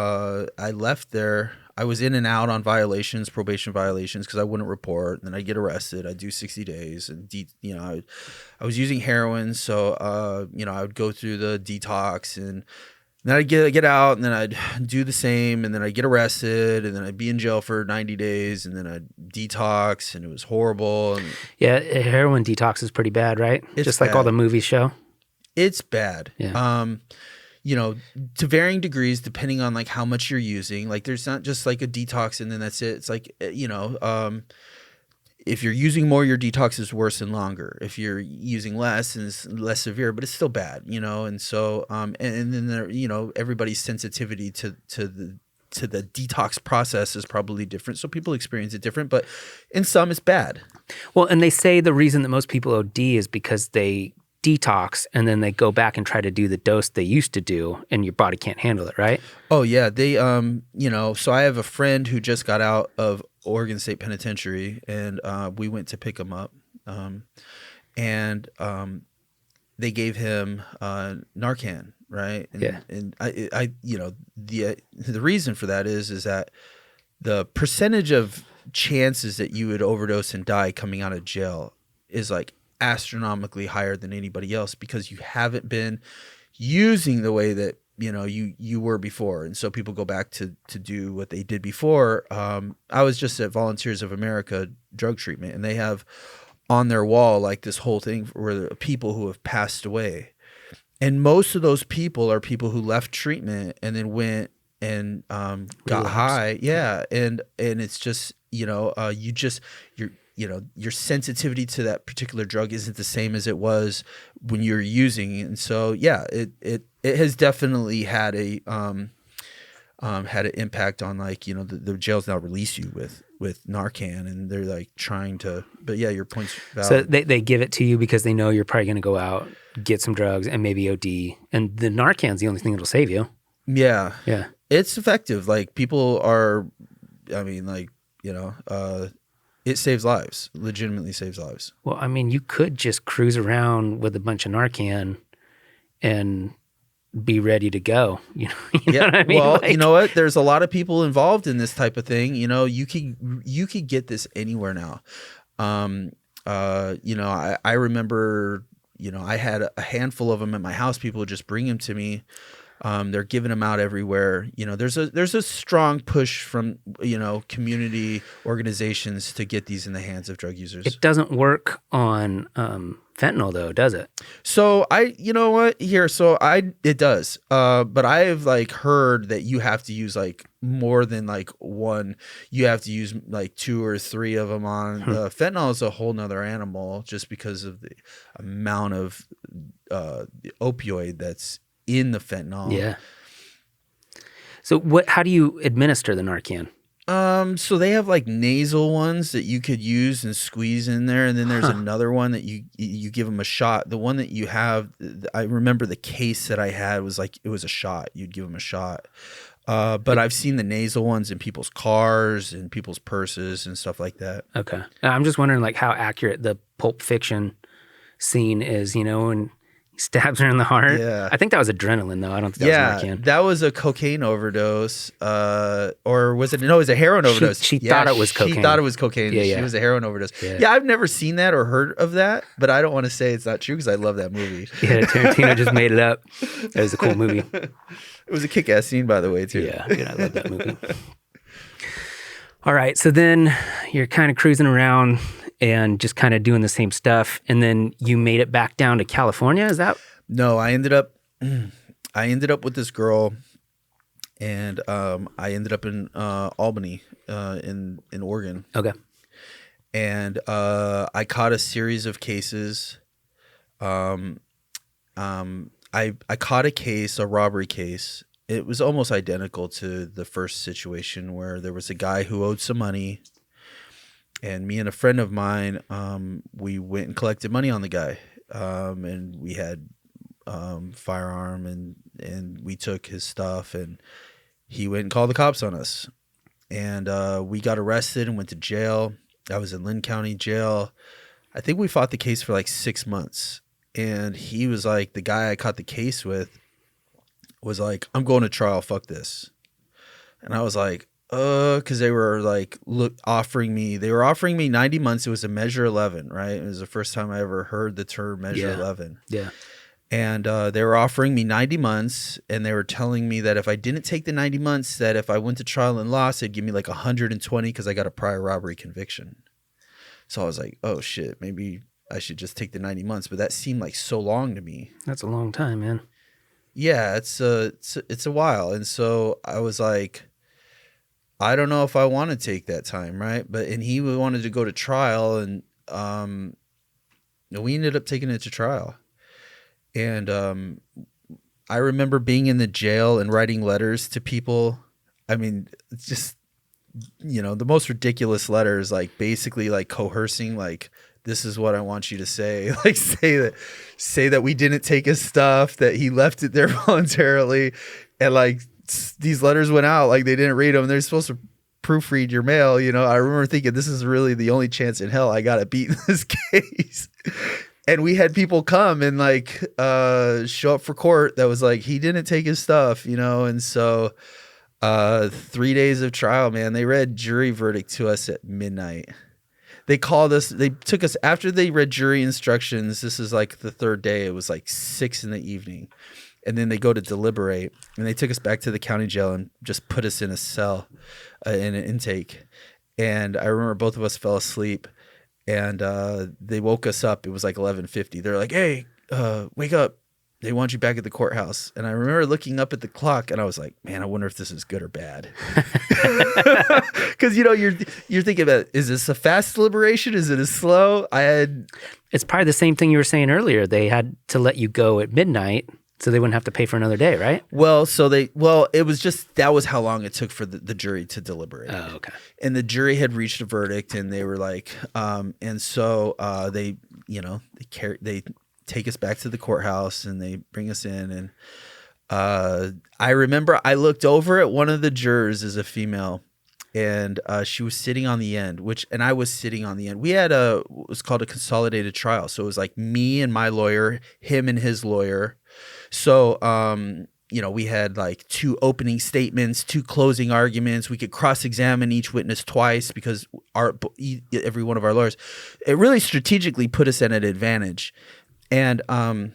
I left there. I was in and out on probation violations, because I wouldn't report. And then I'd get arrested. I'd do 60 days. And, I was using heroin. So, I would go through the detox. And then I'd get out. And then I'd do the same. And then I'd get arrested. And then I'd be in jail for 90 days. And then I'd detox. And it was horrible. And
yeah, heroin detox is pretty bad, right? Just like all the movies show?
It's bad.
Yeah.
To varying degrees, depending on like how much you're using. Like there's not just like a detox and then that's it. It's like, if you're using more, your detox is worse and longer. If you're using less, and it's less severe, but it's still bad, And so, and then there, everybody's sensitivity to the detox process is probably different. So people experience it different, but in some it's bad.
Well, and they say the reason that most people OD is because they detox and then they go back and try to do the dose they used to do and your body can't handle it, right?
Oh yeah. They, so I have a friend who just got out of Oregon State Penitentiary, and we went to pick him up. And they gave him Narcan, right? And,
yeah.
And I the reason for that is that the percentage of chances that you would overdose and die coming out of jail is like astronomically higher than anybody else, because you haven't been using the way that you were before. And so people go back to do what they did before. I was just at Volunteers of America drug treatment, and they have on their wall like this whole thing where there are people who have passed away, and most of those people are people who left treatment and then went and got high. Yeah. And it's just your sensitivity to that particular drug isn't the same as it was when you're using. And so, yeah, it has definitely had an impact on like, the jails now release you with Narcan, and they're like trying to, but yeah, your point's valid.
So they give it to you because they know you're probably going to go out, get some drugs and maybe OD, and the Narcan's the only thing that'll save you.
Yeah.
Yeah.
It's effective. Like people are, it saves lives, legitimately saves lives.
Well, I mean, you could just cruise around with a bunch of Narcan and be ready to go. You know what I mean?
Well, like, you know what? There's a lot of people involved in this type of thing. You could get this anywhere now. I remember, I had a handful of them at my house. People would just bring them to me. They're giving them out everywhere. There's a strong push from, community organizations to get these in the hands of drug users.
It doesn't work on fentanyl though, does it?
So it does. But I've like heard that you have to use like more than like one. You have to use like 2 or 3 of them on. Fentanyl is a whole nother animal, just because of the amount of the opioid that's in the fentanyl.
Yeah. So how do you administer the Narcan?
So they have like nasal ones that you could use and squeeze in there, and then there's another one that you give them a shot. The one that you have, I remember the case that I had was like it was a shot. You'd give them a shot. But I've seen the nasal ones in people's cars and people's purses and stuff like that.
Okay. I'm just wondering like how accurate the Pulp Fiction scene is, and he stabs her in the heart.
Yeah.
I think that was adrenaline though. I don't think that was Narcan.
That was a cocaine overdose. Or was it? No, it was a heroin overdose.
She thought it was cocaine.
She thought it was cocaine.
Yeah.
She was a heroin overdose.
Yeah.
I've never seen that or heard of that, but I don't want to say it's not true because I love that movie.
Yeah, Tarantino just made it up. It was a cool movie.
It was a kick-ass scene, by the way, too.
Yeah, I love that movie. All right, so then you're kind of cruising around and just kind of doing the same stuff, and then you made it back down to California. Is that?
No, I ended up with this girl, and I ended up in Albany, in Oregon.
Okay.
And I caught a series of cases. I caught a case, a robbery case. It was almost identical to the first situation where there was a guy who owed some money, and me and a friend of mine, we went and collected money on the guy, and we had firearm, and we took his stuff, and he went and called the cops on us, and we got arrested and went to jail. I was in Lynn County Jail. I think we fought the case for like 6 months. And he was like, the guy I caught the case with was like, I'm going to trial, fuck this. And I was like, because they were like, offering me 90 months. It was a Measure 11, right? It was the first time I ever heard the term Measure 11.
Yeah.
And they were offering me 90 months, and they were telling me that if I didn't take the 90 months, that if I went to trial and lost, they'd give me like 120 because I got a prior robbery conviction. So I was like, oh shit, maybe I should just take the 90 months, but that seemed like so long to me.
That's a long time, man.
Yeah, it's a while. And so I was like, I don't know if I want to take that time, right? And he wanted to go to trial, and we ended up taking it to trial. And I remember being in the jail and writing letters to people. I mean, it's just, the most ridiculous letters, like basically like coercing, like, this is what I want you to say. Like say that we didn't take his stuff, that he left it there voluntarily. And like these letters went out, like they didn't read them. They're supposed to proofread your mail. I remember thinking, this is really the only chance in hell I got to beat this case. And we had people come and like show up for court that was like, he didn't take his stuff, and so 3 days of trial, man. They read jury verdict to us at midnight. They called us, they took us after they read jury instructions. This is like the third day. It was like 6 p.m. And then they go to deliberate, and they took us back to the county jail and just put us in a cell, in an intake. And I remember both of us fell asleep, and they woke us up. It was like 11:50. They're like, hey, wake up. They want you back at the courthouse. And I remember looking up at the clock, and I was like, man, I wonder if this is good or bad. Because, you're thinking about, is this a fast deliberation? Is it a slow?
It's probably the same thing you were saying earlier. They had to let you go at midnight so they wouldn't have to pay for another day, right?
Well, it was just, that was how long it took for the jury to deliberate.
Oh, okay. And
the jury had reached a verdict, and they were like, and so they take us back to the courthouse, and they bring us in. And I remember I looked over at one of the jurors as a female, and she was sitting on the end, and I was sitting on the end. We had what was called a consolidated trial. So it was like me and my lawyer, him and his lawyer. So, we had like 2 opening statements, 2 closing arguments. We could cross-examine each witness twice because every one of our lawyers, it really strategically put us at an advantage. And I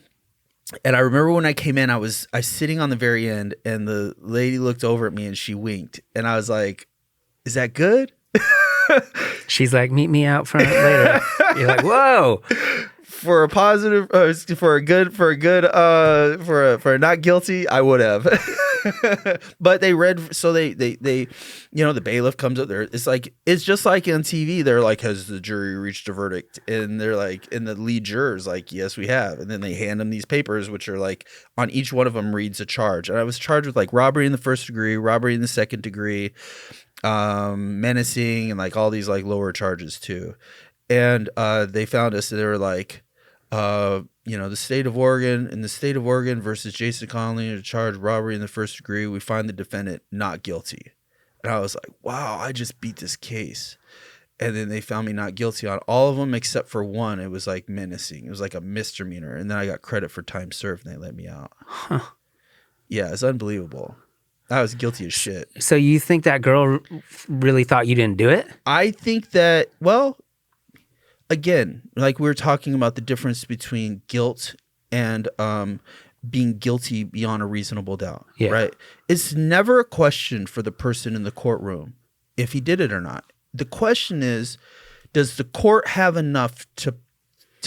remember when I came in, I was sitting on the very end, and the lady looked over at me and she winked, and I was like, "Is that good?"
She's like, "Meet me out front later." You're like, "Whoa."
For a positive, for a not guilty, I would have. But they read, so they the bailiff comes up there. It's just like on TV. They're like, has the jury reached a verdict? And they're like, and the lead juror's like, yes, we have. And then they hand them these papers, which are like, on each one of them reads a charge. And I was charged with like robbery in the first degree, robbery in the second degree, menacing, and like all these like lower charges too. And they found us. They were like, the state of Oregon versus Jason Conley to charge robbery in the first degree. We find the defendant not guilty. And I was like, wow, I just beat this case. And then they found me not guilty on all of them except for one. It was like menacing. It was like a misdemeanor. And then I got credit for time served and they let me out. Huh. Yeah, it's unbelievable. I was guilty as shit.
So you think that girl really thought you didn't do it?
I think that, well, again, like we were talking about the difference between guilt and being guilty beyond a reasonable doubt, right? It's never a question for the person in the courtroom if he did it or not. The question is, does the court have enough to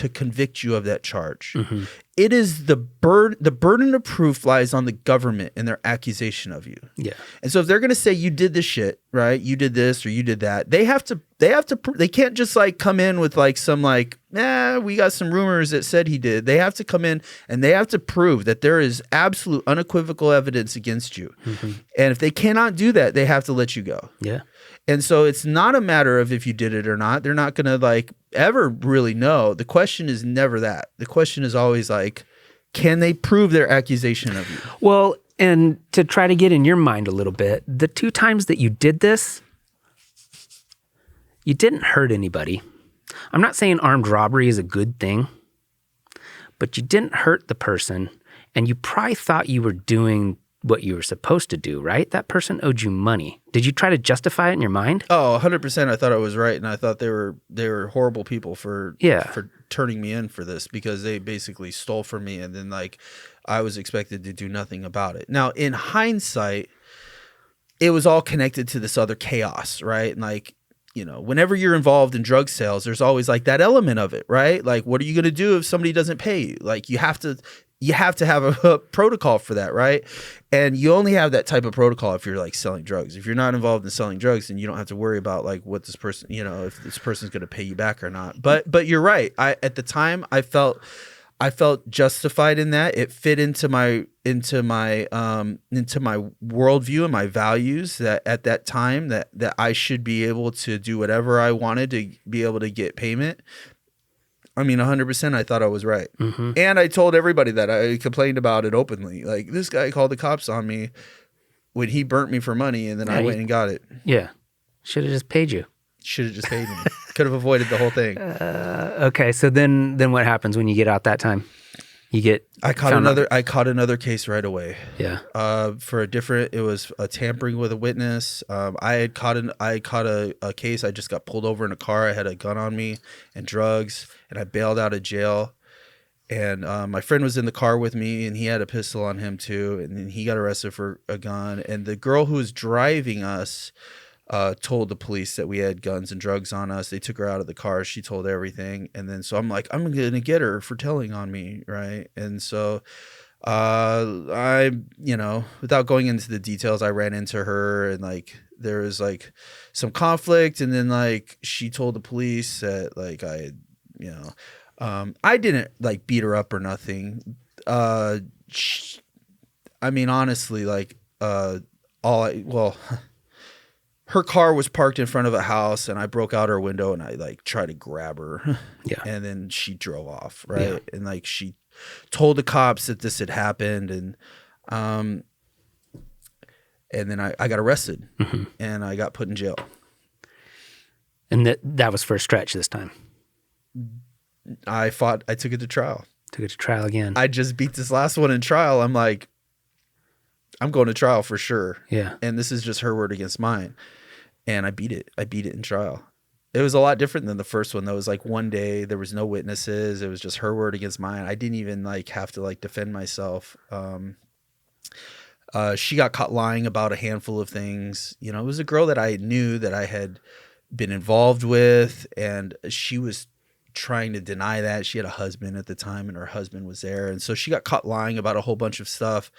convict you of that charge? Mm-hmm. It is the burden of proof lies on the government and their accusation of you. Yeah. And so if they're going to say you did this shit, right? You did this or you did that. They can't just like come in with like some like, we got some rumors that said he did. They have to come in and they have to prove that there is absolute unequivocal evidence against you. Mm-hmm. And if they cannot do that, they have to let you go. Yeah. And so it's not a matter of if you did it or not. They're not going to like ever really know. The question is never that. The question is always like, can they prove their accusation of you?
Well, and to try to get in your mind a little bit, the 2 times that you did this, you didn't hurt anybody. I'm not saying armed robbery is a good thing, but you didn't hurt the person, and you probably thought you were doing what you were supposed to do, right? That person owed you money. Did you try to justify it in your mind?
Oh, 100%. I thought I was right, and I thought they were horrible people for turning me in for this, because they basically stole from me, and then like I was expected to do nothing about it. Now, in hindsight, it was all connected to this other chaos, right? And like, whenever you're involved in drug sales, there's always like that element of it, right? Like, what are you going to do if somebody doesn't pay you? Like, you have to have a protocol for that, right? And you only have that type of protocol if you're like selling drugs. If you're not involved in selling drugs, then you don't have to worry about like what this person, if this person's going to pay you back or not. But you're right. At the time I felt justified in that. It fit into my worldview and my values, that at that time that I should be able to do whatever I wanted to be able to get payment. I mean, 100%, I thought I was right. Mm-hmm. And I told everybody that. I complained about it openly. Like, this guy called the cops on me when he burnt me for money, and then I went and got it.
Yeah. Should have just paid you.
Should have just paid me. Could have avoided the whole thing.
Okay, so then what happens when you get out that time?
I caught another case right away. Yeah. It was a tampering with a witness. I caught a case. I just got pulled over in a car. I had a gun on me and drugs, and I bailed out of jail. And my friend was in the car with me, and he had a pistol on him too. And then he got arrested for a gun. And the girl who was driving us told the police that we had guns and drugs on us. They took her out of the car. She told everything. And then so I'm like, I'm going to get her for telling on me, right? And so I, without going into the details, I ran into her, and like there was like some conflict, and then like she told the police that like I didn't like beat her up or nothing. I mean, honestly, like her car was parked in front of a house, and I broke out her window and I like tried to grab her. Yeah. And then she drove off. Right. Yeah. And like she told the cops that this had happened, and then I got arrested. Mm-hmm. And I got put in jail.
And that was for a stretch this time.
I took it to trial.
Took it to trial again.
I just beat this last one in trial. I'm like, I'm going to trial for sure. Yeah. And this is just her word against mine. And I beat it. I beat it in trial. It was a lot different than the first one. That was like one day. There was no witnesses. It was just her word against mine. I didn't even like have to like defend myself. She got caught lying about a handful of things. It was a girl that I knew that I had been involved with, and she was trying to deny that. She had a husband at the time, and her husband was there. And so she got caught lying about a whole bunch of stuff.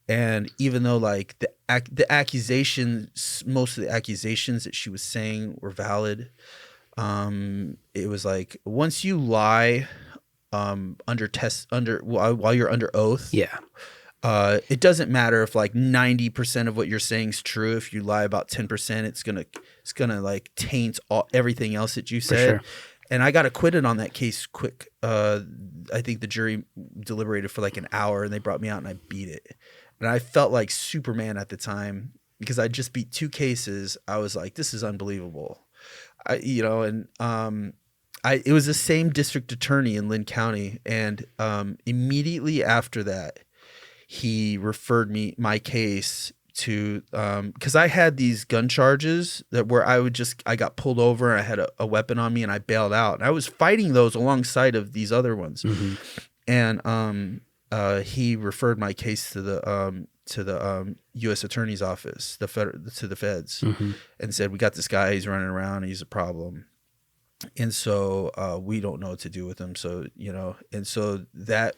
And even though like the accusations, most of the accusations that she was saying were valid, it was like once you lie while you're under oath, yeah, It doesn't matter if like 90% of what you're saying is true. If you lie about 10%, it's gonna like taint everything else that you said.
sure.
And I got acquitted on that case quick. I think the jury deliberated for like an hour, and they brought me out, and I beat it. And I felt like Superman at the time because I just beat 2 cases. I was like, this is unbelievable. It was the same district attorney in Lynn County, and immediately after that, he referred my case to because I had these gun charges that where I got pulled over and I had a weapon on me and I bailed out, and I was fighting those alongside of these other ones.
Mm-hmm.
And he referred my case to the U.S. Attorney's Office, to the feds,
Mm-hmm.
and said, we got this guy, he's running around, he's a problem. And so we don't know what to do with him. So, and so that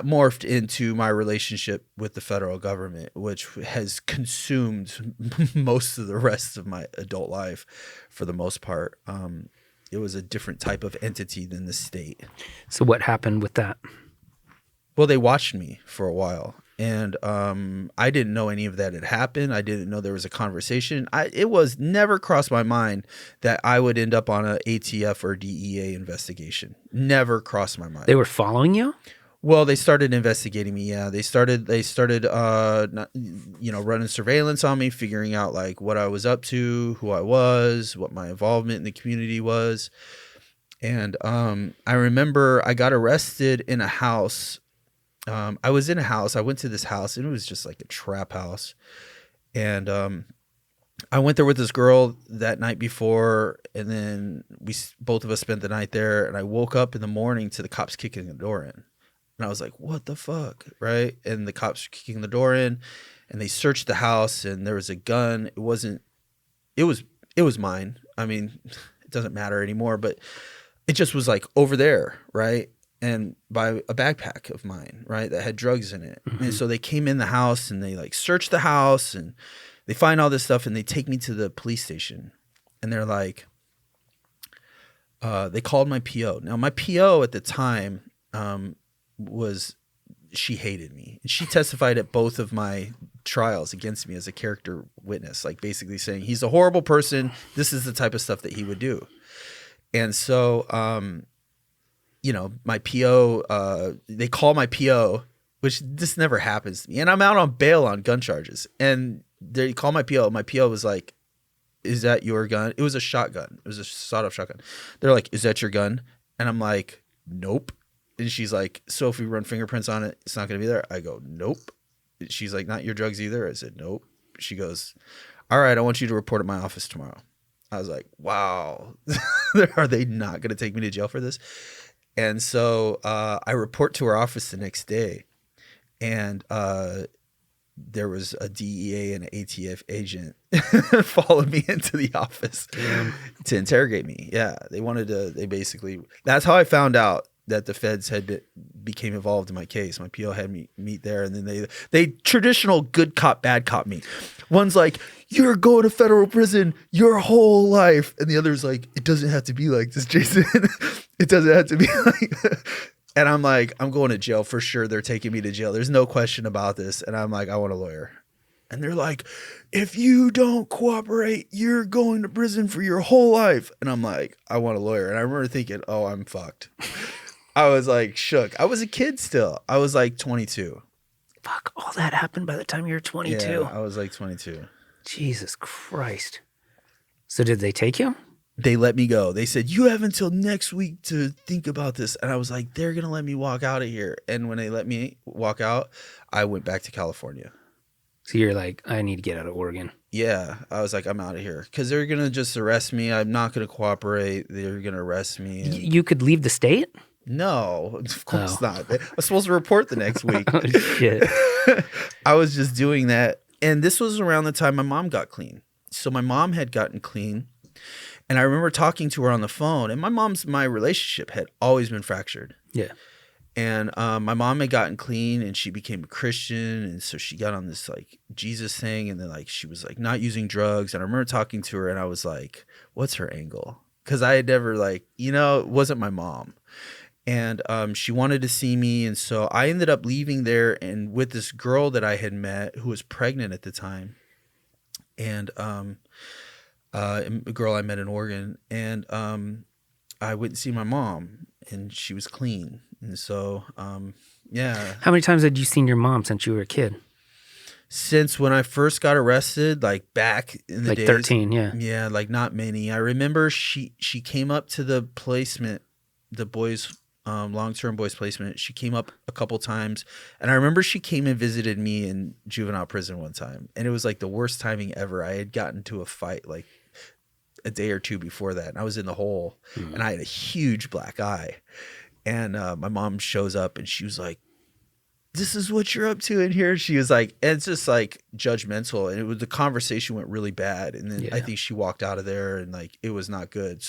morphed into my relationship with the federal government, which has consumed most of the rest of my adult life for the most part. It was a different type of entity than the state.
So what happened with that?
Well, they watched me for a while, and I didn't know any of that had happened. I didn't know there was a conversation. It was never crossed my mind that I would end up on an ATF or DEA investigation. Never crossed my mind.
They were following you?
Well, they started investigating me. Yeah, they started, running surveillance on me, figuring out like what I was up to, who I was, what my involvement in the community was. And I remember I got arrested in a house. I was in a house. I went to this house, and it was just like a trap house. And I went there with this girl that night before, and then both of us spent the night there. And I woke up in the morning to the cops kicking the door in. And I was like, what the fuck, right? And the cops were kicking the door in, and they searched the house, and there was a gun. It was mine. I mean, it doesn't matter anymore, but it just was like over there, right? And by a backpack of mine, right, that had drugs in it. Mm-hmm. And so they came in the house, and they like searched the house, and they find all this stuff, and they take me to the police station, and they're like, they called my PO. Now my PO at the time, she hated me, and she testified at both of my trials against me as a character witness, like basically saying he's a horrible person. This is the type of stuff that he would do. And so, my PO, they call my PO, which this never happens to me. And I'm out on bail on gun charges. And they call my PO. My PO was like, is that your gun? It was a shotgun. It was a sawed-off shotgun. They're like, is that your gun? And I'm like, nope. And she's like, so if we run fingerprints on it, it's not going to be there? I go, nope. She's like, not your drugs either? I said, nope. She goes, all right, I want you to report at my office tomorrow. I was like, wow, are they not going to take me to jail for this? And so I report to her office the next day, and there was a DEA and an ATF agent followed me into the office to interrogate me. Yeah, that's how I found out that the feds became involved in my case. My PO had me meet there, and then they traditional good cop, bad cop me. One's like, you're going to federal prison your whole life. And the other's like, it doesn't have to be like this, Jason. It doesn't have to be like And I'm like, I'm going to jail for sure. They're taking me to jail. There's no question about this. And I'm like, I want a lawyer. And they're like, if you don't cooperate, you're going to prison for your whole life. And I'm like, I want a lawyer. And I remember thinking, oh, I'm fucked. I was like shook. I was a kid still. I was like 22.
Fuck, all that happened by the time you were 22.
Yeah, I was like 22.
Jesus Christ. So did they take you?
They let me go. They said, you have until next week to think about this. And I was like, they're going to let me walk out of here. And when they let me walk out, I went back to California.
So you're like, I need to get out of Oregon.
Yeah. I was like, I'm out of here. Because they're going to just arrest me. I'm not going to cooperate. They're going to arrest me. And...
You could leave the state?
No, of course not. I was supposed to report the next week.
Oh, shit.
I was just doing that. And this was around the time my mom got clean. So my mom had gotten clean. And I remember talking to her on the phone. And my relationship had always been fractured.
Yeah.
And my mom had gotten clean and she became a Christian. And so she got on this like Jesus thing. And then like she was like not using drugs. And I remember talking to her and I was like, what's her angle? Because I had never like, it wasn't my mom. And she wanted to see me, and so I ended up leaving there and with this girl that I had met who was pregnant at the time, and a girl I met in Oregon, and I went and see my mom, and she was clean, and so yeah.
How many times had you seen your mom since you were a kid?
Since when I first got arrested, like back in the
Like
days,
13, yeah.
Yeah, like not many. I remember she came up to the placement, the boys, long-term boys placement. She came up a couple times, and I remember she came and visited me in juvenile prison one time, and it was like the worst timing ever. I had gotten to a fight like a day or two before that, and I was in the hole, and I had a huge black eye, and my mom shows up, and she was like, "This is what you're up to in here." She was like, and it's just like judgmental, and the conversation went really bad, and then I think she walked out of there, and like it was not good.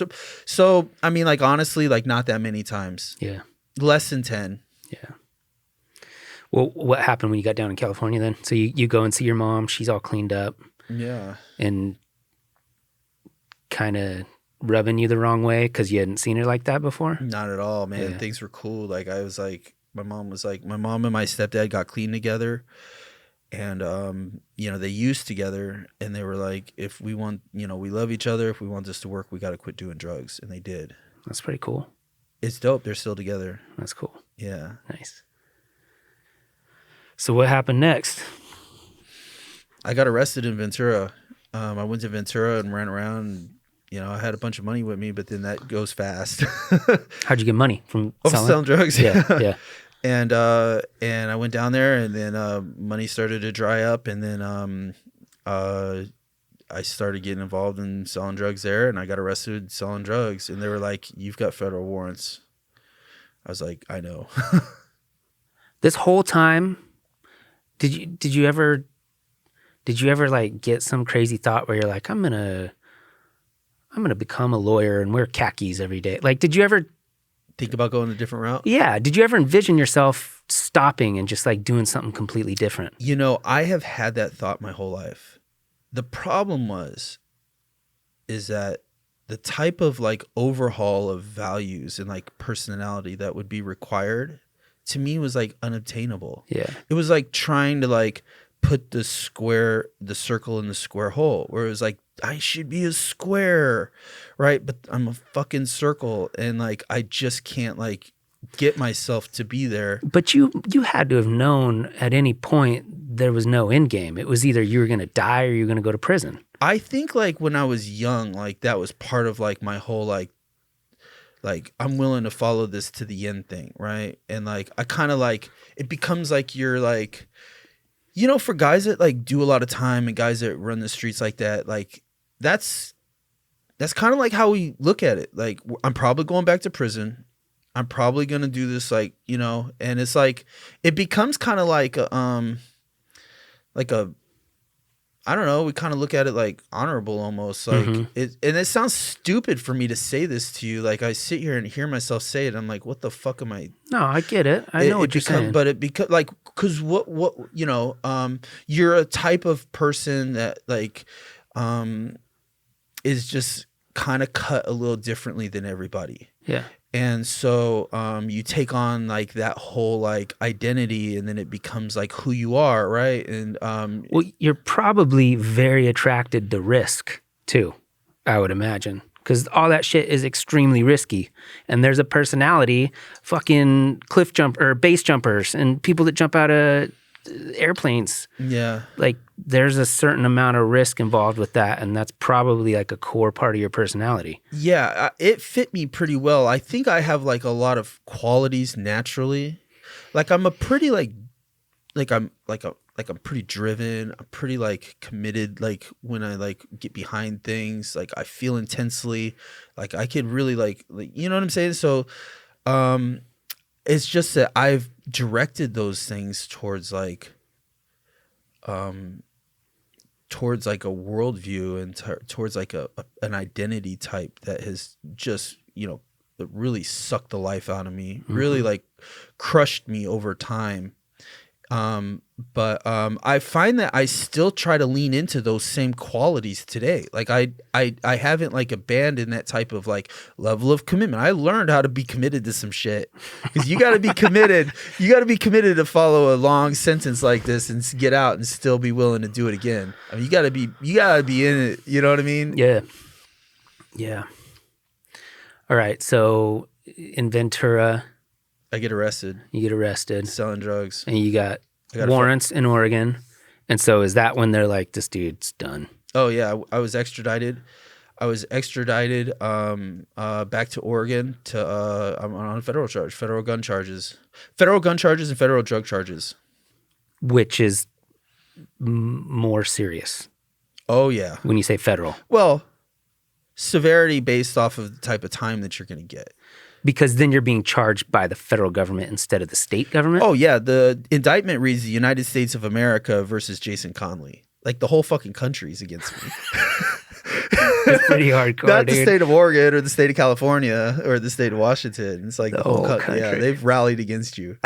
So I mean, like honestly, like not that many times.
Yeah,
less than 10.
Yeah. Well, what happened when you got down in California then? So you go and see your mom. She's all cleaned up.
Yeah.
And kind of rubbing you the wrong way because you hadn't seen her like that before?
Not at all, man.
Yeah.
Things were cool. Like I was like, my mom and my stepdad got clean together, and they used together, and they were like, if we want, we love each other. If we want this to work, we got to quit doing drugs, and they did.
That's pretty cool.
It's dope. They're still together.
That's cool.
Yeah.
Nice. So what happened next?
I got arrested in Ventura. I went to Ventura and ran around. I had a bunch of money with me, but then that goes fast.
How'd you get money from
selling drugs?
Yeah.
And I went down there, and then money started to dry up, and then I started getting involved in selling drugs there, and I got arrested selling drugs, and they were like, "You've got federal warrants." I was like, "I know."
This whole time, did you ever like get some crazy thought where you're like, I'm gonna become a lawyer and wear khakis every day? Like, did you ever
think about going a different route?
Yeah. Did you ever envision yourself stopping and just like doing something completely different?
I have had that thought my whole life. The problem is that the type of like overhaul of values and like personality that would be required to me was like unobtainable.
Yeah.
It was like trying to like put the circle in the square hole, where it was like, I should be a square, right? But I'm a fucking circle, and like I just can't like get myself to be there.
But you had to have known at any point there was no end game. It was either you were going to die or you were going to go to prison.
I think like when I was young, like that was part of like my whole like I'm willing to follow this to the end thing, right? And like I kind of like it becomes like you're like, for guys that like do a lot of time and guys that run the streets like that, like that's kind of like how we look at it. Like, I'm probably going back to prison. I'm probably going to do this, like, and it's like, it becomes kind of like I don't know, we kind of look at it like honorable almost. Like, and it sounds stupid for me to say this to you. Like, I sit here and hear myself say it. I'm like, what the fuck am I?
No, I get it. I know what you're saying.
But it because like, because what you're a type of person that like is just kind of cut a little differently than everybody.
Yeah.
And so you take on like that whole like identity, and then it becomes like who you are, right? And
well, you're probably very attracted to risk too, I would imagine, because all that shit is extremely risky. And there's a personality, fucking cliff jump or base jumpers and people that jump out of airplanes.
Yeah.
Like there's a certain amount of risk involved with that, and that's probably like a core part of your personality.
Yeah, it fit me pretty well. I think I have like a lot of qualities naturally. Like I'm a pretty I'm pretty driven. I'm pretty like committed. Like when I like get behind things, like I feel intensely. Like I could really like you know what I'm saying? So it's just that I've directed those things towards like a worldview and towards like an identity type that has just, really sucked the life out of me, really like crushed me over time. But I find that I still try to lean into those same qualities today. Like I haven't like abandoned that type of like level of commitment. I learned how to be committed to some shit, because you got to be committed. You got to be committed to follow a long sentence like this and get out and still be willing to do it again. I mean, you got to be in it. You know what I mean?
Yeah. Yeah. All right. So in Ventura,
I get arrested.
you get arrested,
Selling drugs.
and you got
got
warrants in Oregon. And so is that when they're like, this dude's done?
Oh yeah, I was extradited. Back to Oregon to I'm on a federal charge, federal gun charges, and federal drug charges.
Which is more serious
Oh yeah.
when you say federal?
Well, severity based off of the type of time that you're going to get.
Because then you're being charged by the federal government instead of the state government?
Oh yeah, the indictment reads the United States of America versus Jason Conley. Like the whole fucking country's against me.
That's pretty hardcore,
Not
dude.
the state of Oregon or the state of California or the state of Washington. It's like the whole country. Yeah, they've rallied against you.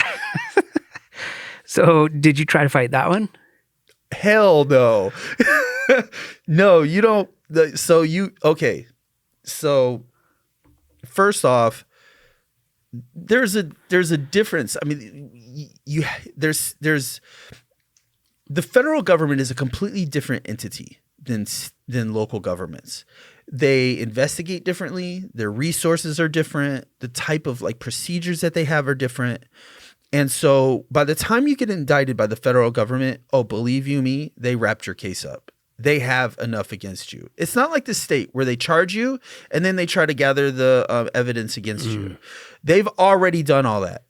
So did you try to fight that one?
Hell no. No, you don't. Okay. So first off, there's a difference. I mean, there's the federal government is a completely different entity than local governments. They investigate differently. Their resources are different. The type of like procedures that they have are different. And so by the time you get indicted by the federal government, oh, believe you me, they wrapped your case up. They have enough against you. It's not like the state where they charge you and then they try to gather the evidence against you. They've already done all that.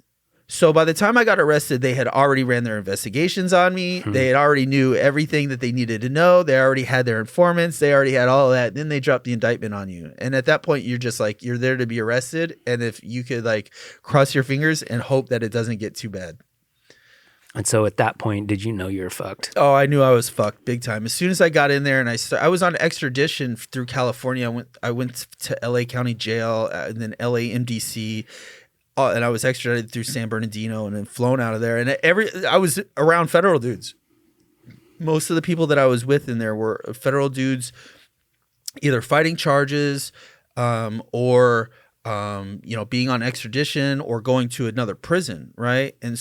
So by the time I got arrested, they had already ran their investigations on me. They had already knew everything that they needed to know. They already had their informants. They already had all of that. Then they dropped the indictment on you. And at that point, you're just like, you're there to be arrested. And if you could like cross your fingers and hope that it doesn't get too bad.
And so at that point, did you know you were fucked?
Oh, I knew I was fucked big time. As soon as I got in there and I was on extradition through California. I went to LA County Jail and then LA MDC. And I was extradited through San Bernardino and then flown out of there. And I was around federal dudes. Most of the people that I was with in there were federal dudes, either fighting charges or being on extradition or going to another prison, right? And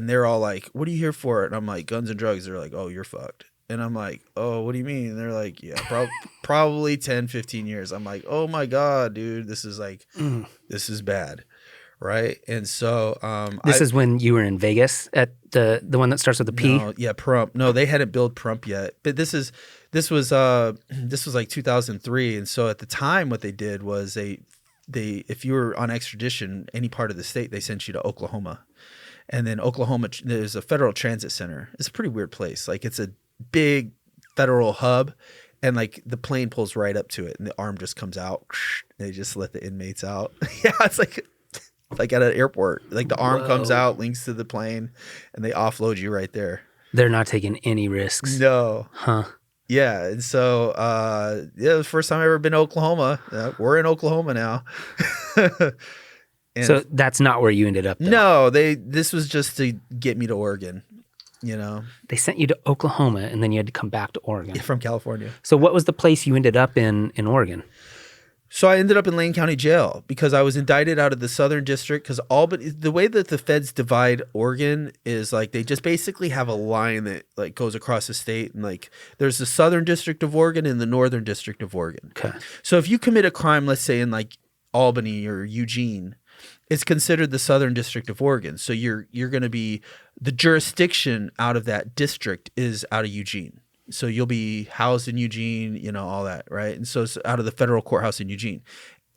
they're all like, "What are you here for?" And I'm like, "Guns and drugs." They're like, "Oh, you're fucked." And I'm like, "Oh, what do you mean?" And they're like, "Yeah, probably 10, 15 years." I'm like, "Oh my God, dude, this is like, this is bad." Right. And so
This is when you were in Vegas at the one that starts with a P?
No, yeah, Prump. No, they hadn't built Prump yet. But this was like 2003. And so at the time what they did was they if you were on extradition any part of the state, they sent you to Oklahoma. And then Oklahoma, there's a federal transit center. It's a pretty weird place. Like it's a big federal hub. And like the plane pulls right up to it and the arm just comes out. They just let the inmates out. Yeah, it's like at an airport, like the arm comes out, links to the plane, and they offload you right there.
They're not taking any risks.
No.
Huh.
Yeah. And so, it was the first time I've ever been to Oklahoma. We're in Oklahoma now.
So that's not where you ended up, though.
No, this was just to get me to Oregon, you know.
They sent you to Oklahoma, and then you had to come back to Oregon.
From California.
So what was the place you ended up in Oregon?
So I ended up in Lane County Jail because I was indicted out of the Southern District because the way that the feds divide Oregon is like they just basically have a line that like goes across the state and like there's the Southern District of Oregon and the Northern District of Oregon.
Okay.
So if you commit a crime, let's say in like Albany or Eugene, it's considered the Southern District of Oregon. So you're going to be the jurisdiction out of that district is out of Eugene. So you'll be housed in Eugene, you know, all that, right? And so it's out of the federal courthouse in Eugene.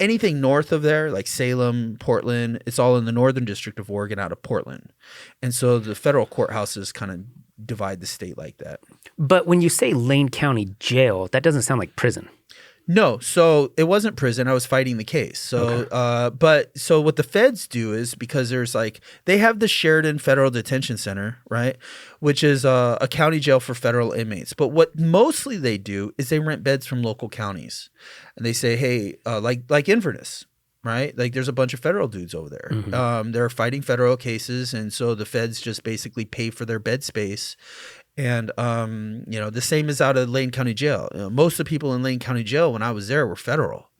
Anything north of there, like Salem, Portland, it's all in the Northern District of Oregon out of Portland. And so the federal courthouses kind of divide the state like that.
But when you say Lane County Jail, that doesn't sound like prison.
No, so it wasn't prison. I was fighting the case. So,
Okay.
So what the feds do is because there's like they have the Sheridan Federal Detention Center, right, which is a county jail for federal inmates. But what mostly they do is they rent beds from local counties, and they say, hey, like Inverness, right? Like there's a bunch of federal dudes over there. They're fighting federal cases, and so the feds just basically pay for their bed space. And the same is out of Lane County Jail. Most of the people in Lane County Jail when I was there were federal.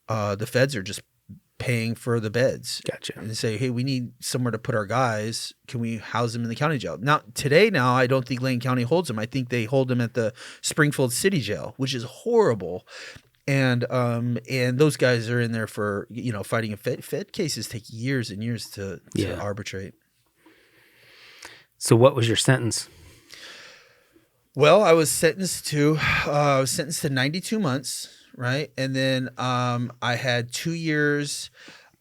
The feds are just paying for the beds.
Gotcha.
And they say, hey, we need somewhere to put our guys. Can we house them in the county jail? Now, I don't think Lane County holds them. I think they hold them at the Springfield City Jail, which is horrible. And those guys are in there for, fighting a Fed cases take years and years to arbitrate.
So what was your sentence?
Well, I was sentenced to 92 months, right? And then I had 2 years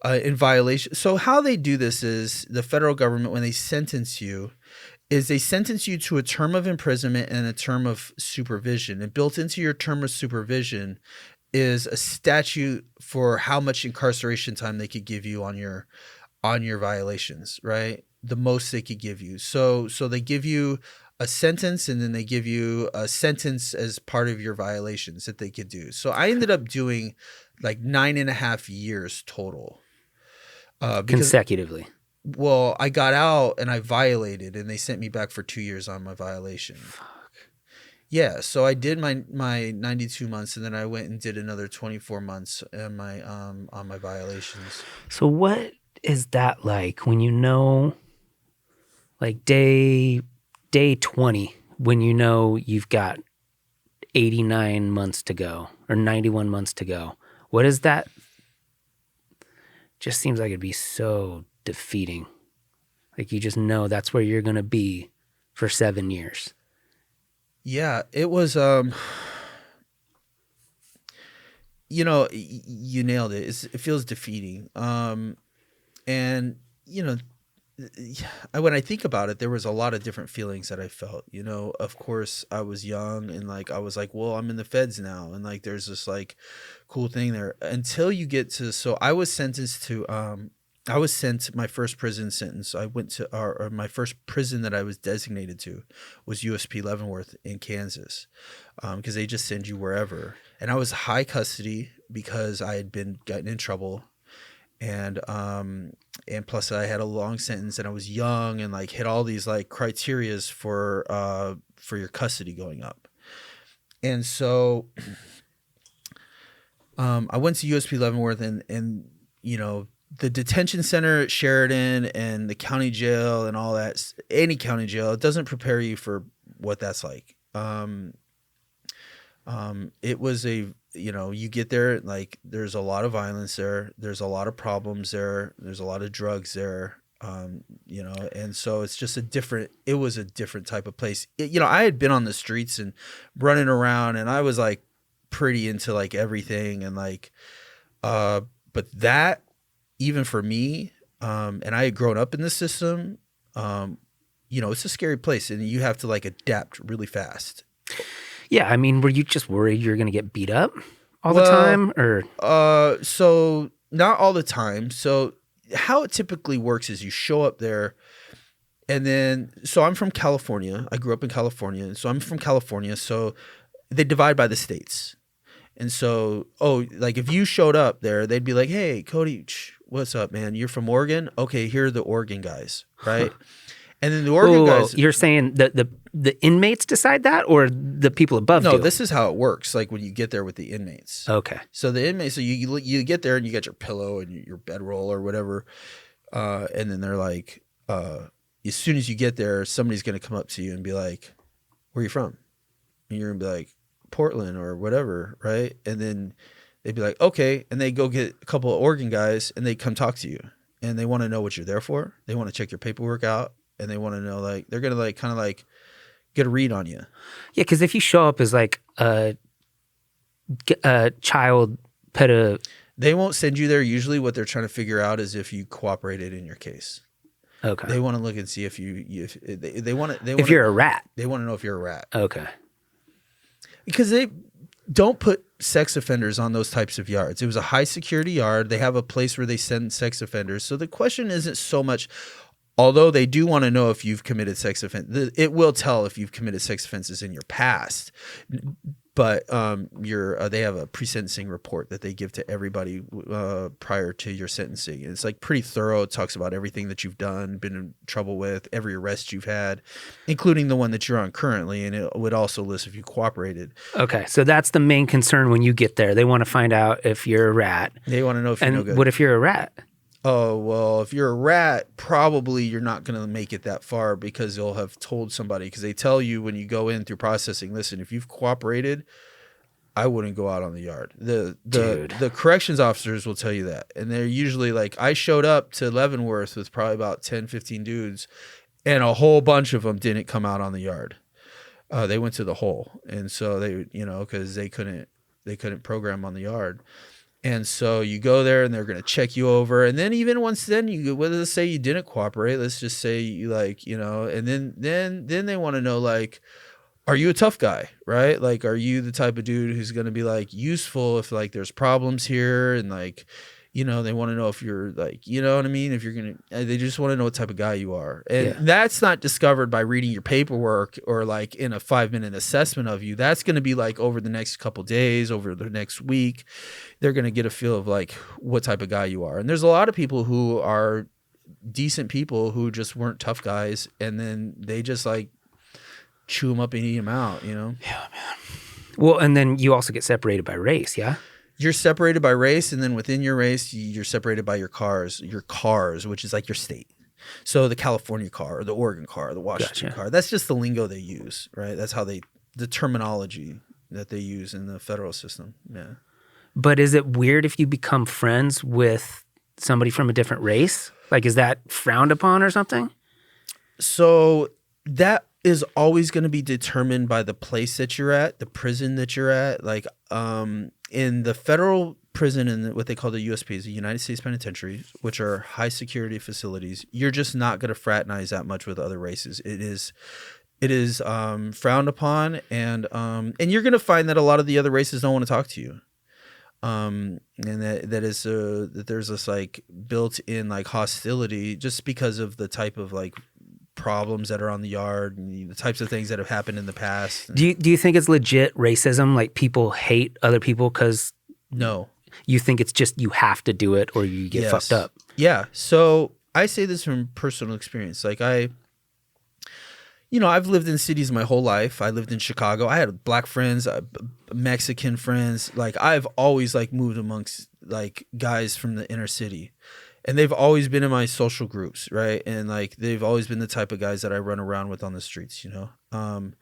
in violation. So how they do this is the federal government, when they sentence you, is they sentence you to a term of imprisonment and a term of supervision. And built into your term of supervision is a statute for how much incarceration time they could give you on your violations, right? The most they could give you. So they give you a sentence, and then they give you a sentence as part of your violations that they could do. So I ended up doing like 9.5 years total.
Consecutively.
Well, I got out and I violated, and they sent me back for 2 years on my violation.
Fuck.
Yeah, so I did my 92 months, and then I went and did another 24 months on my violations.
So what is that like when like day 20, when you've got 89 months to go or 91 months to go? What is that? Just seems like it'd be so defeating. Like you just know that's where you're going to be for 7 years. Yeah,
it was, you nailed it. It feels defeating. And, when I think about it, there was a lot of different feelings that I felt. Of course, I was young, and I was like, well, I'm in the feds now, and there's this cool thing there until you get to. So I was sentenced to. I was sent my first prison sentence. I went to or my first prison that I was designated to was USP Leavenworth in Kansas, because they just send you wherever. And I was high custody because I had been gotten in trouble. And plus I had a long sentence, and I was young, and hit all these criterias for your custody going up. And so I went to USP Leavenworth, and the detention center at Sheridan and the county jail and all that, any county jail, it doesn't prepare you for what that's like. It was you get there, there's a lot of violence there. There's a lot of problems there. There's a lot of drugs there. And so it's just it was a different type of place. I had been on the streets and running around, and I was pretty into everything. And but that, even for me, and I had grown up in the system, it's a scary place, and you have to adapt really fast.
Yeah, I mean, were you just worried you're going to get beat up all the time, or?
So not all the time. So how it typically works is you show up there, and then, so I'm from California. I grew up in California, so I'm from California. So they divide by the states. And so, if you showed up there, they'd be like, hey, Cody, what's up, man? You're from Oregon? Okay, here are the Oregon guys, right? And then the Oregon guys.
You're saying the inmates decide that, or the people above do?
No, this is how it works. When you get there with the inmates.
Okay.
So the inmates, so you get there and you got your pillow and your bedroll or whatever, and then they're like, as soon as you get there, somebody's gonna come up to you and be like, "Where are you from?" And you're gonna be like, "Portland" or whatever, right? And then they'd be like, "Okay," and they go get a couple of Oregon guys, and they come talk to you, and they want to know what you're there for. They want to check your paperwork out. And they want to know, they're going to kind of get a read on you.
Yeah, because if you show up as a child
they won't send you there. Usually what they're trying to figure out is if you cooperated in your case.
Okay.
They want to look and see if
if you're a rat.
They want to know if you're a rat.
Okay.
Because they don't put sex offenders on those types of yards. It was a high security yard. They have a place where they send sex offenders. So the question isn't so much, although they do want to know if you've committed sex offense. It will tell if you've committed sex offenses in your past. But they have a pre-sentencing report that they give to everybody prior to your sentencing. And it's like pretty thorough. It talks about everything that you've done, been in trouble with, every arrest you've had, including the one that you're on currently. And it would also list if you cooperated.
Okay, so that's the main concern when you get there. They want to find out if you're a rat.
They want to know if you're no good.
What if you're a rat?
Oh, well, if you're a rat, probably you're not going to make it that far because you'll have told somebody. Because they tell you when you go in through processing, listen, if you've cooperated, I wouldn't go out on the yard. The corrections officers will tell you that. And they're usually like, I showed up to Leavenworth with probably about 10, 15 dudes, and a whole bunch of them didn't come out on the yard. They went to the hole. And so they, because they couldn't program on the yard. And so you go there and they're going to check you over. And then even once then let's say you didn't cooperate, let's just say you and then they want to know, like, are you a tough guy, right? Like, are you the type of dude who's going to be like useful if like there's problems here? And like, they want to know if you're like, you know what I mean? If you're going to, they just want to know what type of guy you are. And that's not discovered by reading your paperwork or like in a 5-minute assessment of you. That's going to be like over the next couple days, over the next week, they're going to get a feel of like what type of guy you are. And there's a lot of people who are decent people who just weren't tough guys. And then they just like chew them up and eat them out, Yeah, man.
Well, and then you also get separated by race, yeah?
You're separated by race, and then within your race, you're separated by your cars, which is like your state. So the California car, or the Oregon car, or the Washington car, that's just the lingo they use, right? That's how the terminology that they use in the federal system, yeah.
But is it weird if you become friends with somebody from a different race? Like, is that frowned upon or something?
So that is always going to be determined by the place that you're at, the prison that you're at. Like, in the federal prison and what they call the USPs, the United States Penitentiary, which are high security facilities, you're just not going to fraternize that much with other races. It is frowned upon, and you're going to find that a lot of the other races don't want to talk to you. And that there's this like built-in like hostility just because of the type of like problems that are on the yard and the types of things that have happened in the past.
Do you think it's legit racism? Like people hate other people because
no,
you think it's just you have to do it or you get fucked up?
Yeah. So I say this from personal experience. Like I've lived in cities my whole life. I lived in Chicago. I had black friends, Mexican friends. Like I've always like moved amongst like guys from the inner city. And they've always been in my social groups, right? And like they've always been the type of guys that I run around with on the streets, And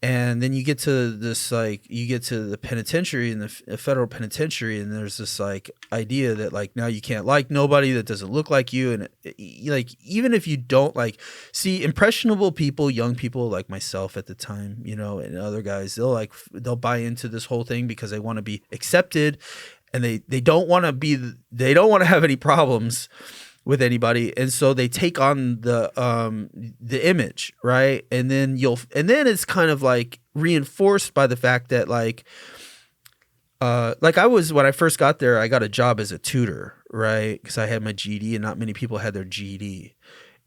then you get to this the penitentiary and the federal penitentiary, and there's this like idea that like now you can't like nobody that doesn't look like you, and like even if you don't like see impressionable people, young people like myself at the time, and other guys, they'll buy into this whole thing because they want to be accepted. And they don't want to have any problems with anybody, and so they take on the image, right? And then it's kind of like reinforced by the fact that like when I first got there, I got a job as a tutor, right? Because I had my GED, and not many people had their GED,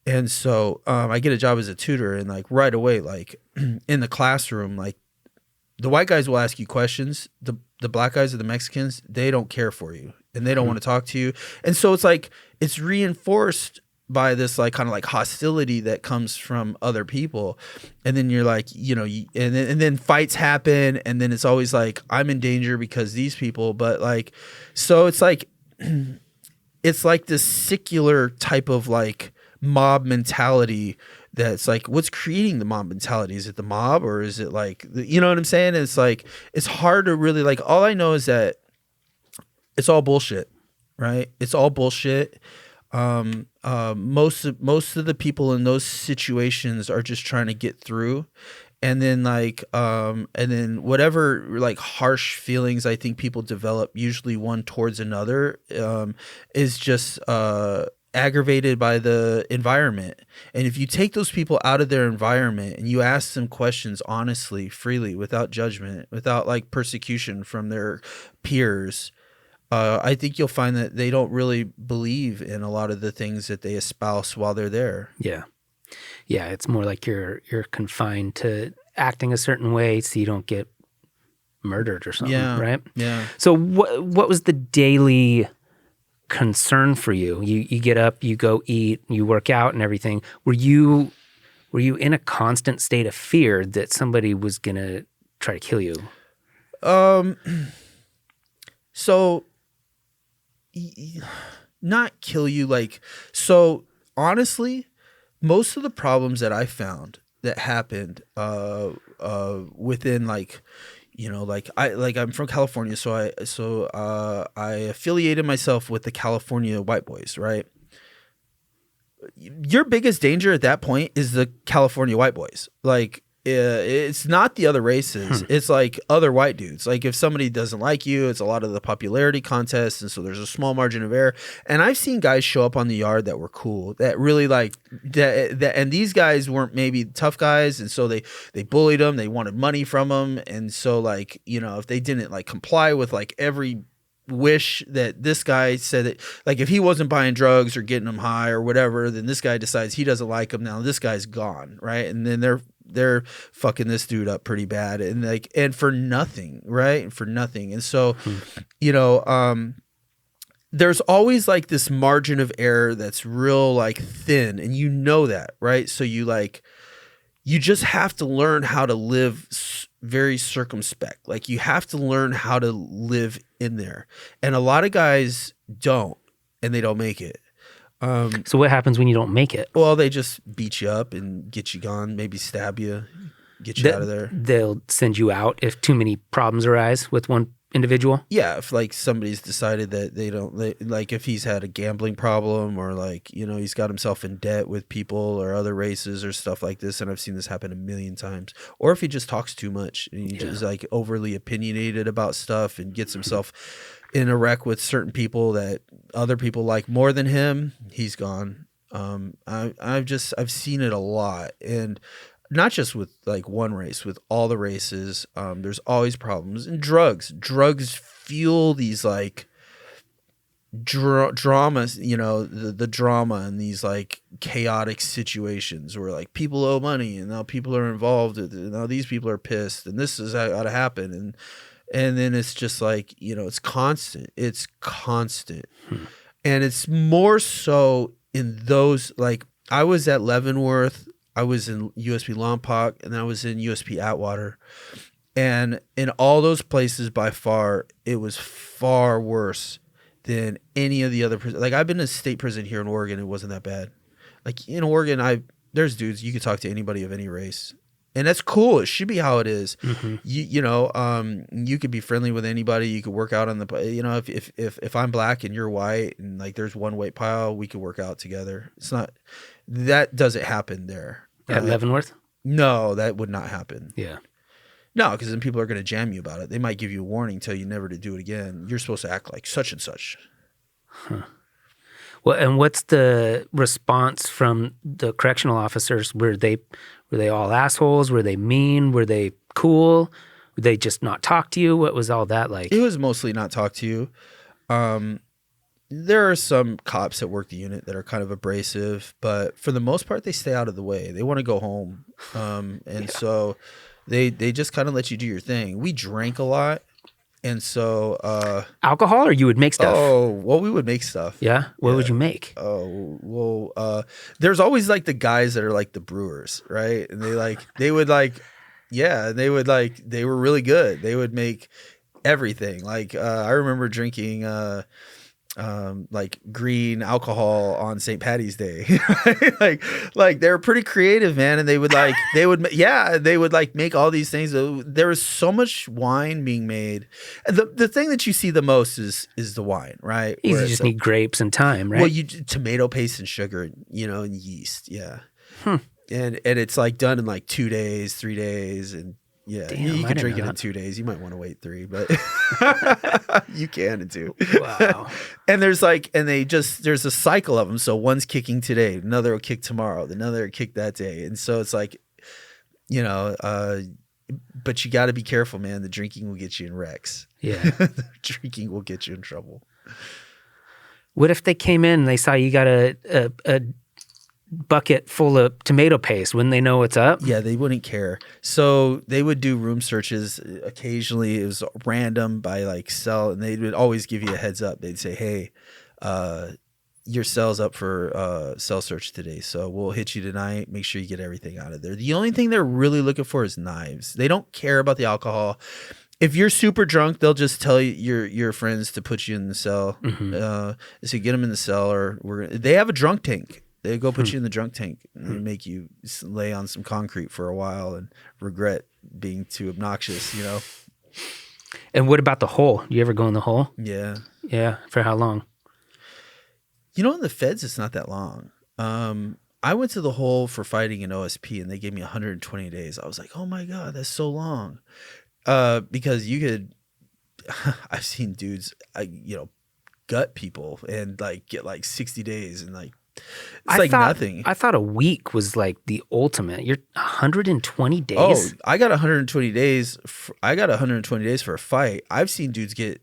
and so I get a job as a tutor, and like right away, like in the classroom, like the white guys will ask you questions. The black guys or the Mexicans, they don't care for you and they don't want to talk to you. And so it's like, it's reinforced by this like kind of like hostility that comes from other people. And then you're like, and then fights happen. And then it's always like, I'm in danger because these people, but like, so it's like this secular type of like mob mentality that's like, what's creating the mob mentality? Is it the mob or is it like, you know what I'm saying? It's like, it's hard to really like, all I know is that it's all bullshit, right? It's all bullshit. Most of the people in those situations are just trying to get through. And then like, and then whatever like harsh feelings I think people develop, usually one towards another, is just, aggravated by the environment. And if you take those people out of their environment and you ask them questions honestly, freely, without judgment, without like persecution from their peers, I think you'll find that they don't really believe in a lot of the things that they espouse while they're there.
Yeah. It's more like you're confined to acting a certain way so you don't get murdered or something, right?
Yeah.
So what was the daily concern for you? You get up, you go eat, you work out and everything. Were you in a constant state of fear that somebody was going to try to kill you?
So not kill you, like, so honestly, most of the problems that I found that happened within, like, you know, I'm from California, so I affiliated myself with the California white boys, right? Your biggest danger at that point is the California white boys. Like, it's not the other races. It's like other white dudes. Like, if somebody doesn't like you, it's a lot of the popularity contests, and so there's a small margin of error. And I've seen guys show up on the yard that were cool, that really like that, and these guys weren't maybe tough guys, and so they bullied them. They wanted money from them, and so, like, you know, if they didn't like comply with like every wish that this guy said, that like if he wasn't buying drugs or getting them high or whatever, then this guy decides he doesn't like him. Now this guy's gone, right? And then they're fucking this dude up pretty bad, and like, and for nothing, right? For nothing. And so, you know, there's always like this margin of error that's real like thin, and you know that, right? So you just have to learn how to live very circumspect. Like, you have to learn how to live in there. And a lot of guys don't, and they don't make it.
So what happens when you don't make it?
Well, they just beat you up and get you gone, maybe stab you, get you out of there.
They'll send you out if too many problems arise with one individual?
Yeah, if like somebody's decided that like if he's had a gambling problem, or like, you know, he's got himself in debt with people or other races or stuff like this, and I've seen this happen a million times. Or if he just talks too much and he just like overly opinionated about stuff and gets himself in a wreck with certain people that other people like more than him, he's gone. I've seen it a lot, and not just with like one race, with all the races. There's always problems. And drugs fuel these like dramas, you know, the drama and these like chaotic situations where like people owe money, and now people are involved, and now these people are pissed, and this is how to happen, and then it's just like, you know, it's constant. And it's more so in those, like, I was at Leavenworth, I was in USP Lompoc, and I was in USP Atwater. And in all those places, by far, it was far worse than any of the other prisons. Like, I've been to state prison here in Oregon, it wasn't that bad. Like, in Oregon, there's dudes, you could talk to anybody of any race. And that's cool. It should be how it is. Mm-hmm. You know, you could be friendly with anybody. You could work out on the, you know, if I'm black and you're white, and like there's one weight pile, we could work out together. It's not, that doesn't happen there.
At Leavenworth?
No, that would not happen.
Yeah.
No, because then people are going to jam you about it. They might give you a warning, tell you never to do it again. You're supposed to act like such and such.
Huh. Well, and what's the response from the correctional officers? Were they all assholes? Were they mean? Were they cool? Would they just not talk to you? What was all that like?
It was mostly not talk to you. There are some cops that work the unit that are kind of abrasive, but for the most part, they stay out of the way. They want to go home. So they just kind of let you do your thing. We drank a lot. And so
alcohol, or you would make stuff?
Oh, well, we would make stuff.
Yeah? What would you make?
Oh, well, there's always like the guys that are like the brewers, right? And they were really good. They would make everything. Like I remember drinking like green alcohol on St. Patty's Day. like they were pretty creative, man. And they would make all these things. There was so much wine being made. And the thing that you see the most is the wine, right?
You just need grapes and time, right?
Well, tomato paste and sugar, you know, and yeast. Yeah. And it's like done in like 2 days, 3 days. And yeah,
damn,
you can drink it in 2 days. You might want to wait 3, but you can in 2.
Wow.
And there's a cycle of them. So one's kicking today, another will kick tomorrow, another will kick that day. And so it's like, you know, but you got to be careful, man. The drinking will get you in wrecks.
Yeah.
The drinking will get you in trouble.
What if they came in and they saw you got a bucket full of tomato paste? Wouldn't they know what's up?
Yeah, they wouldn't care. So they would do room searches. Occasionally, it was random by like cell, and they would always give you a heads up. They'd say, "Hey, your cell's up for cell search today, so we'll hit you tonight. Make sure you get everything out of there." The only thing they're really looking for is knives. They don't care about the alcohol. If you're super drunk, they'll just tell your friends to put you in the cell. They say, get them in the cell, or they have a drunk tank. They go put you in the drunk tank and they make you lay on some concrete for a while and regret being too obnoxious, you know?
And what about the hole? You ever go in the hole?
Yeah.
Yeah. For how long?
You know, in the feds, it's not that long. I went to the hole for fighting an OSP and they gave me 120 days. I was like, oh my God, that's so long. Because you could, I've seen dudes, gut people and like get like 60 days and like, it's nothing.
I thought a week was like the ultimate. You're 120 days.
Oh, I got 120 days. I got 120 days for a fight. I've seen dudes get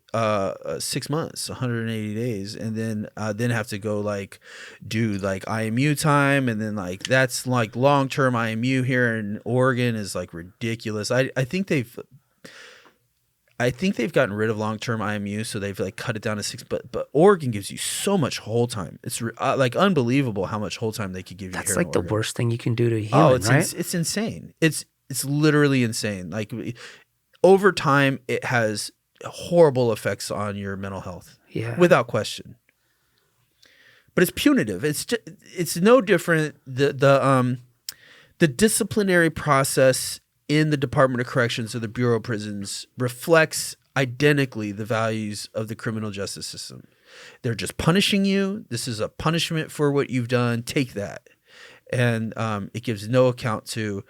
6 months, 180 days, and then have to go like do like IMU time, and then like that's like long term IMU here in Oregon is like ridiculous. I think they've gotten rid of long-term IMU, so they've like cut it down to 6. But Oregon gives you so much hold time. It's like unbelievable how much hold time they could give you.
That's
here
like the worst thing you can do to a human, right?
It's insane. It's literally insane. Like over time, it has horrible effects on your mental health.
Yeah,
without question. But it's punitive. It's no different. The disciplinary process in the Department of Corrections or the Bureau of Prisons reflects identically the values of the criminal justice system. They're just punishing you. This is a punishment for what you've done. Take that. And it gives no account to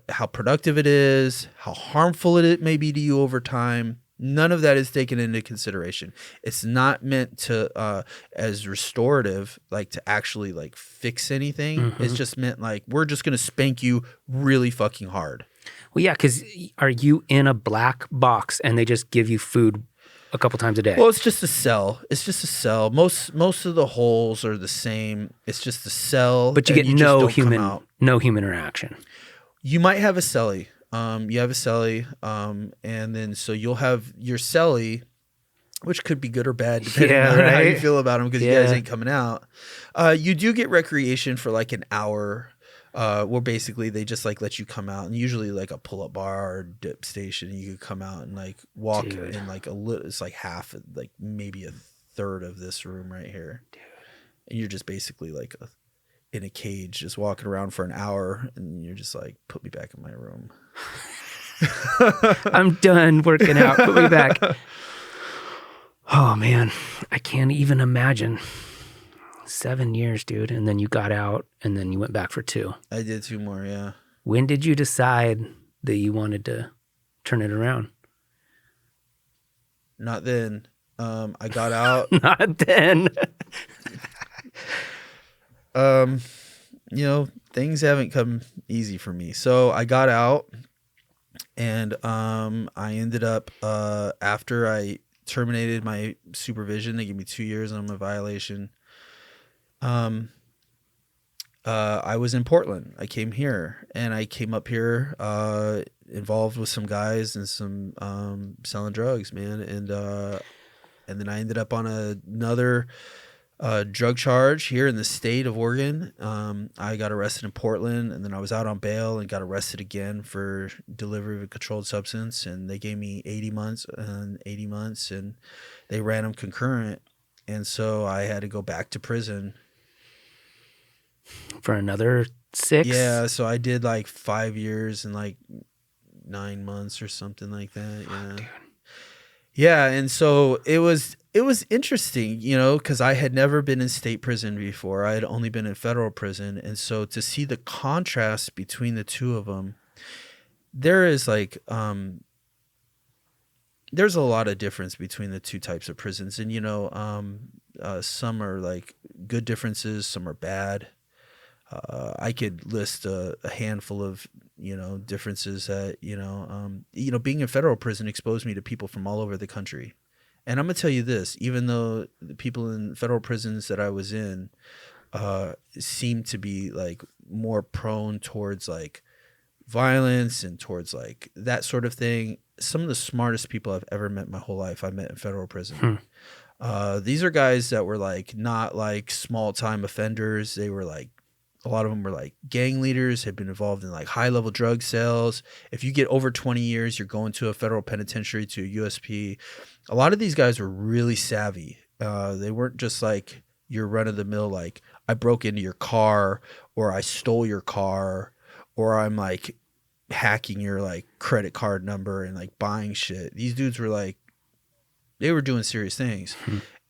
how productive it is, how harmful it may be to you over time. None of that is taken into consideration. It's not meant to as restorative, like to actually like fix anything. Mm-hmm. It's just meant like we're just going to spank you really fucking hard.
Well, yeah, because are you in a black box and they just give you food a couple times a day?
Well, it's just a cell. It's just a cell. Most of the holes are the same. It's just a cell.
But you get no human interaction.
You might have a cellie. You have a cellie, and then so you'll have your cellie, which could be good or bad depending on how you feel about them because you guys ain't coming out. You do get recreation for like an hour, where basically they just like let you come out, and usually like a pull-up bar or dip station, you could come out and like walk in like a little. It's like half, like maybe a third of this room right here, and you're just basically like in a cage, just walking around for an hour, and you're just like, put me back in my room.
I'm done working out. Put me back. Oh man, I can't even imagine. 7 years, dude. And then you got out and then you went back for 2.
I did 2 more, yeah.
When did you decide that you wanted to turn it around?
Not then. I got out.
Not then.
Things haven't come easy for me. So I got out, and I ended up after I terminated my supervision, they gave me 2 years on my violation. I was in Portland. I came here, and I came up here involved with some guys and some selling drugs, man, and then I ended up on another drug charge here in the state of Oregon. I got arrested in Portland, and then I was out on bail and got arrested again for delivery of a controlled substance, and they gave me 80 months, and they ran them concurrent, and so I had to go back to prison.
For another 6?
Yeah, so I did like 5 years and like 9 months or something like that. Yeah.
Dude.
Yeah, and so it was interesting, because I had never been in state prison before. I had only been in federal prison, and so to see the contrast between the two of them, there is like there's a lot of difference between the two types of prisons, and some are like good differences, some are bad. I could list a handful of differences that being in federal prison exposed me to people from all over the country. And I'm gonna tell you this: even though the people in federal prisons that I was in seem to be like more prone towards like violence and towards like that sort of thing. Some of the smartest people I've ever met in my whole life I met in federal prison. These are guys that were like not like small time offenders. They were like, a lot of them were like gang leaders, had been involved in like high level drug sales. If you get over 20 years, you're going to a federal penitentiary, to a USP. A lot of these guys were really savvy. They weren't just like your run of the mill, like I broke into your car or I stole your car or I'm like hacking your like credit card number and like buying shit. These dudes were like, they were doing serious things.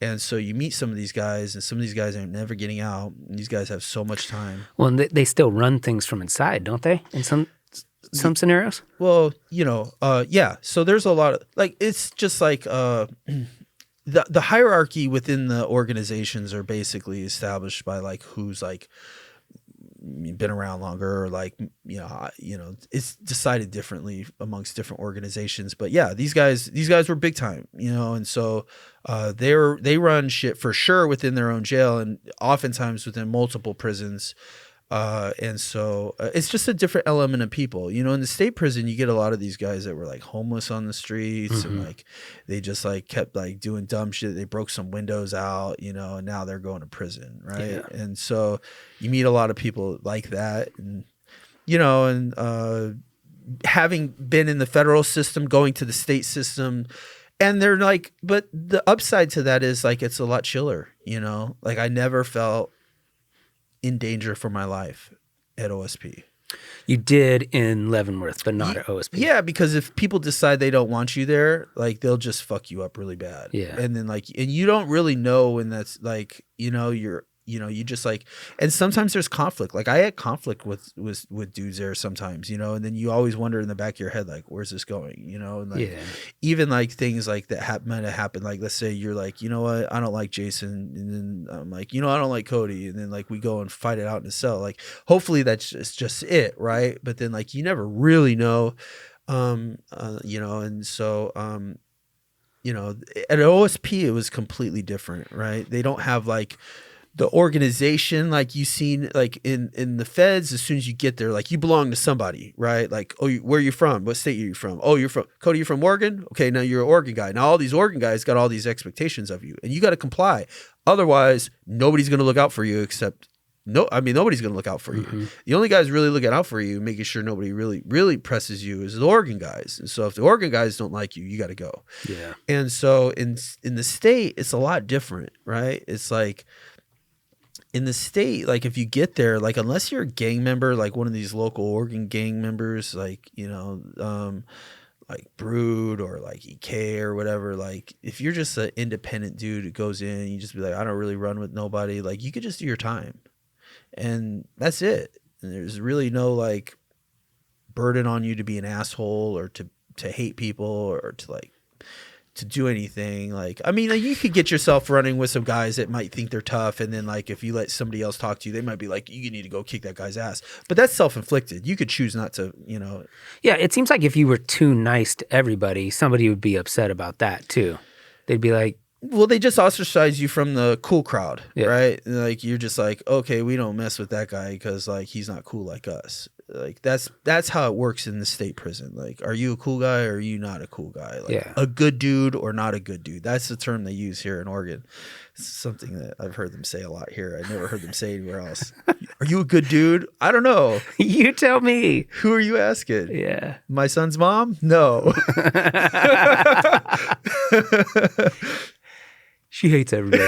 And so you meet some of these guys, and some of these guys are never getting out. And these guys have so much time.
Well, and they still run things from inside, don't they? In some scenarios.
Well, you know, yeah. So there's a lot of like, it's just like the hierarchy within the organizations are basically established by like who's like been around longer, or like you know it's decided differently amongst different organizations. But yeah, these guys were big time, you know, and so they run shit for sure within their own jail and oftentimes within multiple prisons. And so it's just a different element of people, you know. In the state prison, you get a lot of these guys that were like homeless on the streets and like they just like kept like doing dumb shit. They broke some windows out, you know, and now they're going to prison, right? Yeah. And so you meet a lot of people like that, and you know, and having been in the federal system, going to the state system. And they're like, but the upside to that is like it's a lot chiller, you know. Like I never felt in danger for my life at OSP.
You did in Leavenworth, but not at OSP.
Yeah, because if people decide they don't want you there, like they'll just fuck you up really bad.
Yeah.
And then like, and you don't really know when that's like, you know, you just like, and sometimes there's conflict. Like I had conflict with dudes there sometimes, you know, and then you always wonder in the back of your head, like, where's this going? You know, and like, even like things like that might have happened. Like, let's say you're like, you know what, I don't like Jason. And then I'm like, you know, I don't like Cody. And then like we go and fight it out in the cell. Like, hopefully that's just it. Right. But then like, you never really know, you know, and so, you know, at OSP, it was completely different. Right. They don't have like the organization like you seen like in the feds. As soon as you get there, like you belong to somebody, right? Like, oh, where are you from? What state are you from? Oh, you're from Cody. You're from Oregon. Okay, now you're an Oregon guy. Now all these Oregon guys got all these expectations of you, and you got to comply. Otherwise, nobody's going to look out for you except nobody's going to look out for you. The only guys really looking out for you, making sure nobody really presses you, is the Oregon guys. And so if the Oregon guys don't like you, you got to go.
Yeah.
And so in the state, it's a lot different, right? It's like, in the state, like if you get there, like unless you're a gang member, like one of these local Oregon gang members, like, you know, like Brood or like EK or whatever, like if you're just an independent dude who goes in, you just be like, I don't really run with nobody. Like you could just do your time and that's it. And there's really no like burden on you to be an asshole or to hate people or to like to do anything. Like, I mean, like, you could get yourself running with some guys that might think they're tough. And then like, if you let somebody else talk to you, they might be like, you need to go kick that guy's ass. But that's self-inflicted. You could choose not to, you know.
Yeah. It seems like if you were too nice to everybody, somebody would be upset about that too. They'd be like,
well, they just ostracize you from the cool crowd, right? Like, you're just like, okay, we don't mess with that guy because like, he's not cool like us. Like that's how it works in the state prison. Like, are you a cool guy or are you not a cool guy? Like a good dude or not a good dude. That's the term they use here in Oregon. It's something that I've heard them say a lot here. I never heard them say anywhere else. Are you a good dude? I don't know.
You tell me.
Who are you asking?
Yeah.
My son's mom? No.
She hates everybody.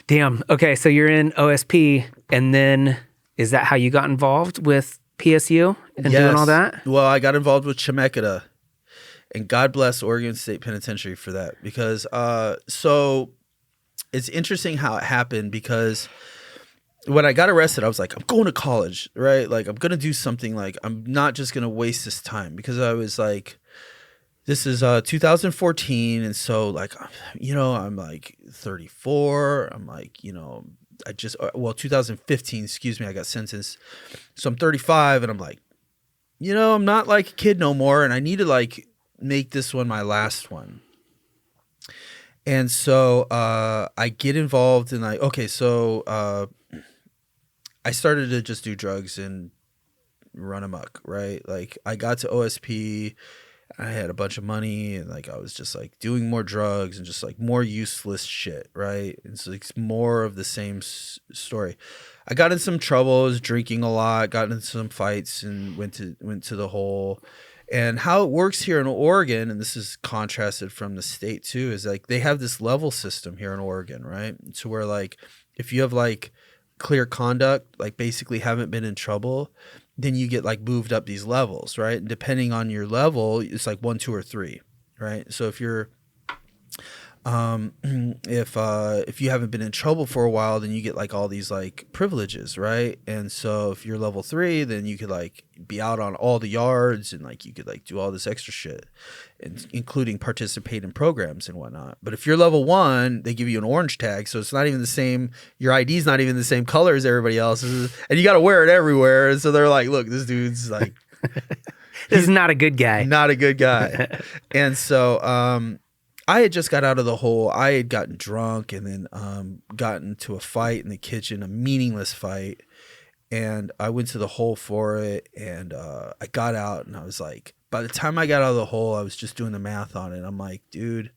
Damn. Okay, so you're in OSP, and then is that how you got involved with PSU and doing all that?
Well, I got involved with Chemeketa, and God bless Oregon State Penitentiary for that, because so it's interesting how it happened, because when I got arrested, I was like, I'm going to college, right? Like, I'm going to do something. Like, I'm not just going to waste this time, because I was like, this is 2014, and so like, you know, I'm like 34. I'm like, you know, 2015, excuse me, I got sentenced. So I'm 35, and I'm like, you know, I'm not like a kid no more, and I need to like make this one my last one. And so I get involved in like, okay, so I started to just do drugs and run amok, right? Like I got to OSP, I had a bunch of money, and like I was just like doing more drugs and just like more useless shit, right? And so it's more of the same story. I got in some trouble, I was drinking a lot, got into some fights, and went to the hole. And how it works here in Oregon, and this is contrasted from the state too, is like they have this level system here in Oregon, right? So where like if you have like clear conduct, like basically haven't been in trouble, then you get like moved up these levels, right? And depending on your level, it's like 1, 2, or 3, right? So if you're if you haven't been in trouble for a while, then you get like all these like privileges, right? And so if you're level 3, then you could like be out on all the yards and like you could like do all this extra shit, and including participate in programs and whatnot. But if you're level 1, they give you an orange tag, so it's not even the same. Your ID's not even the same color as everybody else's, and you got to wear it everywhere. And so they're like, "Look, this dude's like,
this is not a good guy.
Not a good guy." And so, I had just got out of the hole. I had gotten drunk and then gotten into a fight in the kitchen, a meaningless fight. And I went to the hole for it, and I got out, and I was like, by the time I got out of the hole, I was just doing the math on it. I'm like, dude,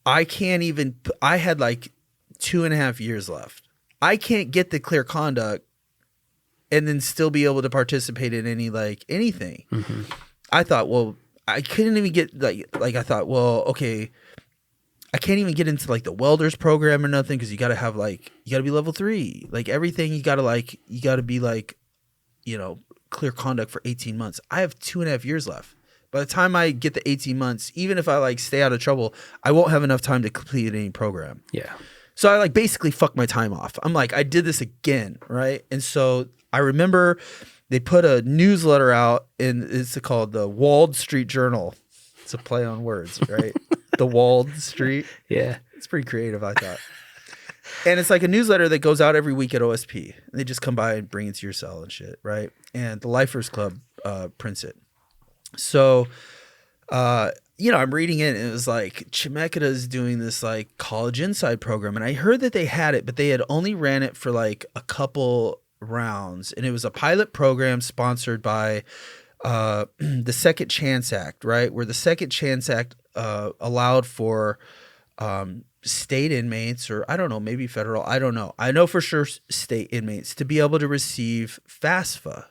I had like 2.5 years left. I can't get the clear conduct and then still be able to participate in anything. Mm-hmm. I thought, well, I couldn't even get like I thought, well, okay, I can't even get into like the welders program or nothing, because you got to be level 3, like everything you got to be like, clear conduct for 18 months. I have 2.5 years left. By the time I get the 18 months, even if I like stay out of trouble, I won't have enough time to complete any program.
Yeah.
So I like basically fucked my time off. I'm like, I did this again, right? And so I remember they put a newsletter out, and it's called the Walled Street Journal. It's a play on words, right? The Walled Street.
Yeah.
It's pretty creative, I thought. And it's like a newsletter that goes out every week at OSP. They just come by and bring it to your cell and shit, right? And the Lifers Club prints it. So, I'm reading it, and it was like, Chemeketa is doing this like College Inside program. And I heard that they had it, but they had only ran it for like a couple rounds, and it was a pilot program sponsored by the Second Chance Act, right? Where the Second Chance Act allowed for state inmates, or I don't know, maybe federal, I don't know. I know for sure state inmates to be able to receive FAFSA,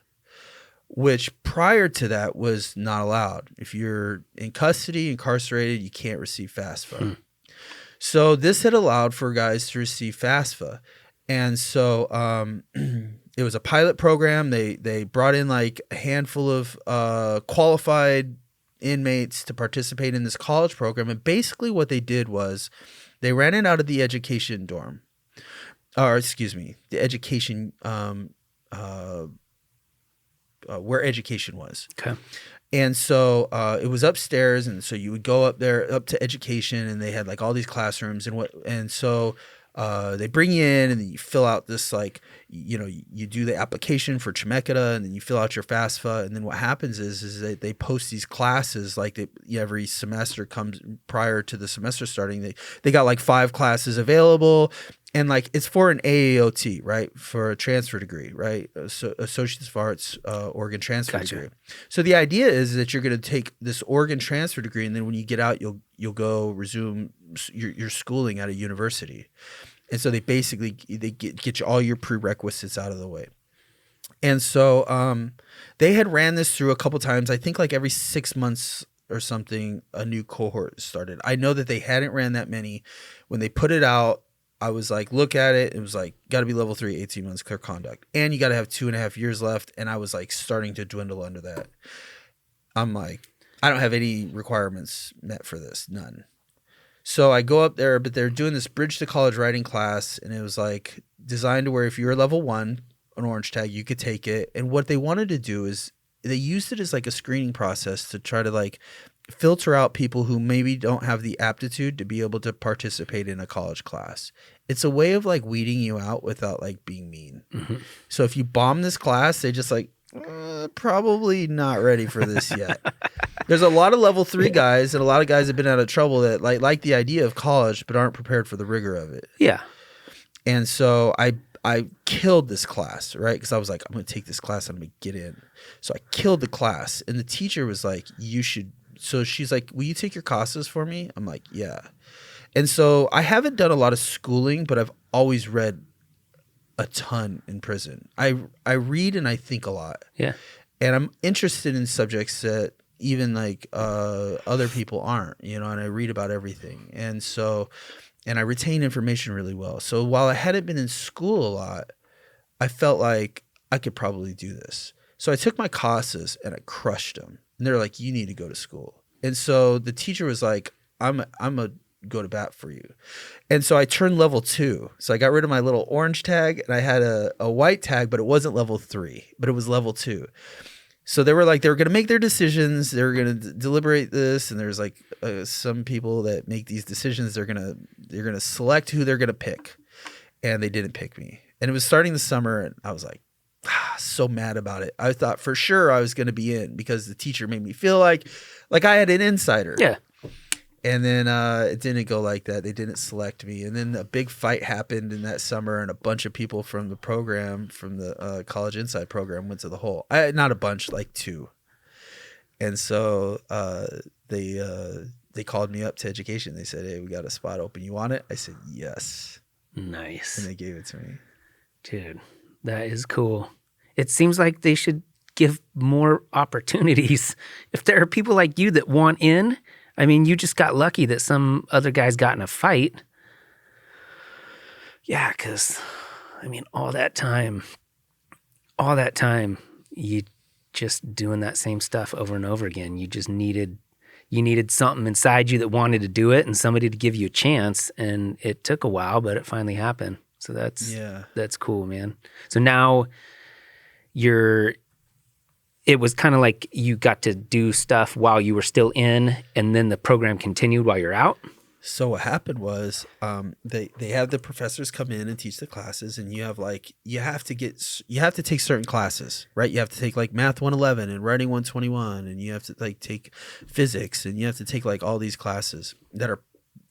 which prior to that was not allowed. If you're in custody, incarcerated, you can't receive FAFSA. So this had allowed for guys to receive FAFSA. And so it was a pilot program. They brought in like a handful of qualified inmates to participate in this college program. And basically what they did was they ran it out of the education dorm. The education, where education was.
Okay.
And so it was upstairs. And so you would go up there, up to education, and they had like all these classrooms and so they bring you in, and then you fill out this like, you do the application for Chemeketa, and then you fill out your FAFSA. And then what happens is that they post these classes like every semester comes prior to the semester starting. They got like 5 classes available, and like it's for an AAOT, right? For a transfer degree, right? So Associates of Arts, Oregon transfer degree. So the idea is that you're going to take this Oregon transfer degree, and then when you get out, you'll go resume your schooling at a university. And so they basically get you all your prerequisites out of the way. And so they had ran this through a couple times. I think like every 6 months or something, a new cohort started. I know that they hadn't ran that many. When they put it out, I was like, look at it. It was like, got to be level 3, 18 months, clear conduct. And you got to have 2.5 years left. And I was like starting to dwindle under that. I'm like, I don't have any requirements met for this. None. So I go up there, but they're doing this bridge to college writing class. And it was like designed to where if you're level 1, an orange tag, you could take it. And what they wanted to do is they used it as like a screening process to try to like filter out people who maybe don't have the aptitude to be able to participate in a college class. It's a way of like weeding you out without like being mean. Mm-hmm. So if you bomb this class, they just like Probably not ready for this yet. There's a lot of level 3 guys, and a lot of guys have been out of trouble that like the idea of college, but aren't prepared for the rigor of it.
Yeah.
And so I killed this class, right? Because I was like, I'm going to take this class and I'm going to get in. So I killed the class, and the teacher was like, you should. So she's like, will you take your classes for me? I'm like, yeah. And so I haven't done a lot of schooling, but I've always read a ton in prison. I read and I think a lot.
Yeah.
And I'm interested in subjects that even like other people aren't, and I read about everything. And so, and I retain information really well. So while I hadn't been in school a lot, I felt like I could probably do this. So I took my classes and I crushed them. And they're like, you need to go to school. And so the teacher was like, I'm a go to bat for you. And so I turned level 2. So I got rid of my little orange tag, and I had a white tag, but it wasn't level 3, but it was level 2. So they were going to make their decisions. They were going to deliberate this. And there's like some people that make these decisions. They're going to select who they're going to pick. And they didn't pick me. And it was starting the summer, and I was like, so mad about it. I thought for sure I was going to be in because the teacher made me feel like I had an insider.
Yeah.
And then it didn't go like that. They didn't select me. And then a big fight happened in that summer, and a bunch of people from the program, from the College Inside program, went to the hole. Not a bunch, like 2. And so they called me up to education. They said, hey, we got a spot open. You want it? I said, yes.
Nice.
And they gave it to me.
Dude, that is cool. It seems like they should give more opportunities. If there are people like you that want in, I mean, you just got lucky that some other guys got in a fight. Yeah, because, I mean, all that time, you just doing that same stuff over and over again. You just needed something inside you that wanted to do it and somebody to give you a chance. And it took a while, but it finally happened. So that's cool, man. So now it was kind of like you got to do stuff while you were still in, and then the program continued while you're out?
So what happened was they have the professors come in and teach the classes, and you have to take certain classes, right? You have to take like Math 111 and Writing 121, and you have to like take physics, and you have to take like all these classes that are,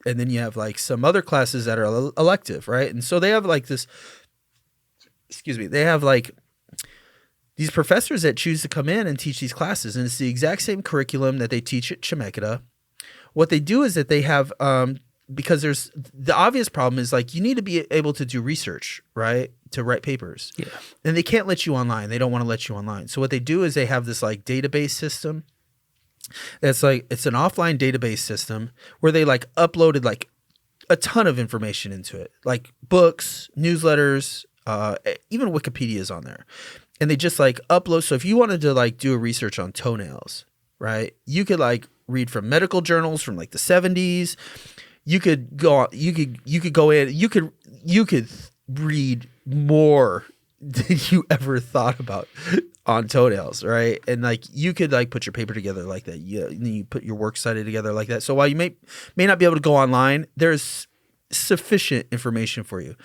and then you have like some other classes that are elective, right? And so they have like this, they have like these professors that choose to come in and teach these classes, and it's the exact same curriculum that they teach at Chemeketa. What they do is that they have, because there's the obvious problem is like you need to be able to do research, right, to write papers.
Yeah.
And they can't let you online. They don't want to let you online. So what they do is they have this like database system. That's like, it's an offline database system where they like uploaded like a ton of information into it, like books, newsletters, even Wikipedia is on there. And they just like upload. So if you wanted to like do a research on toenails, right, you could like read from medical journals from like the 70s. You could go in, you could read more than you ever thought about on toenails, right? And like you could like put your paper together like that. You put your works cited together like that. So while you may not be able to go online, there's sufficient information for you.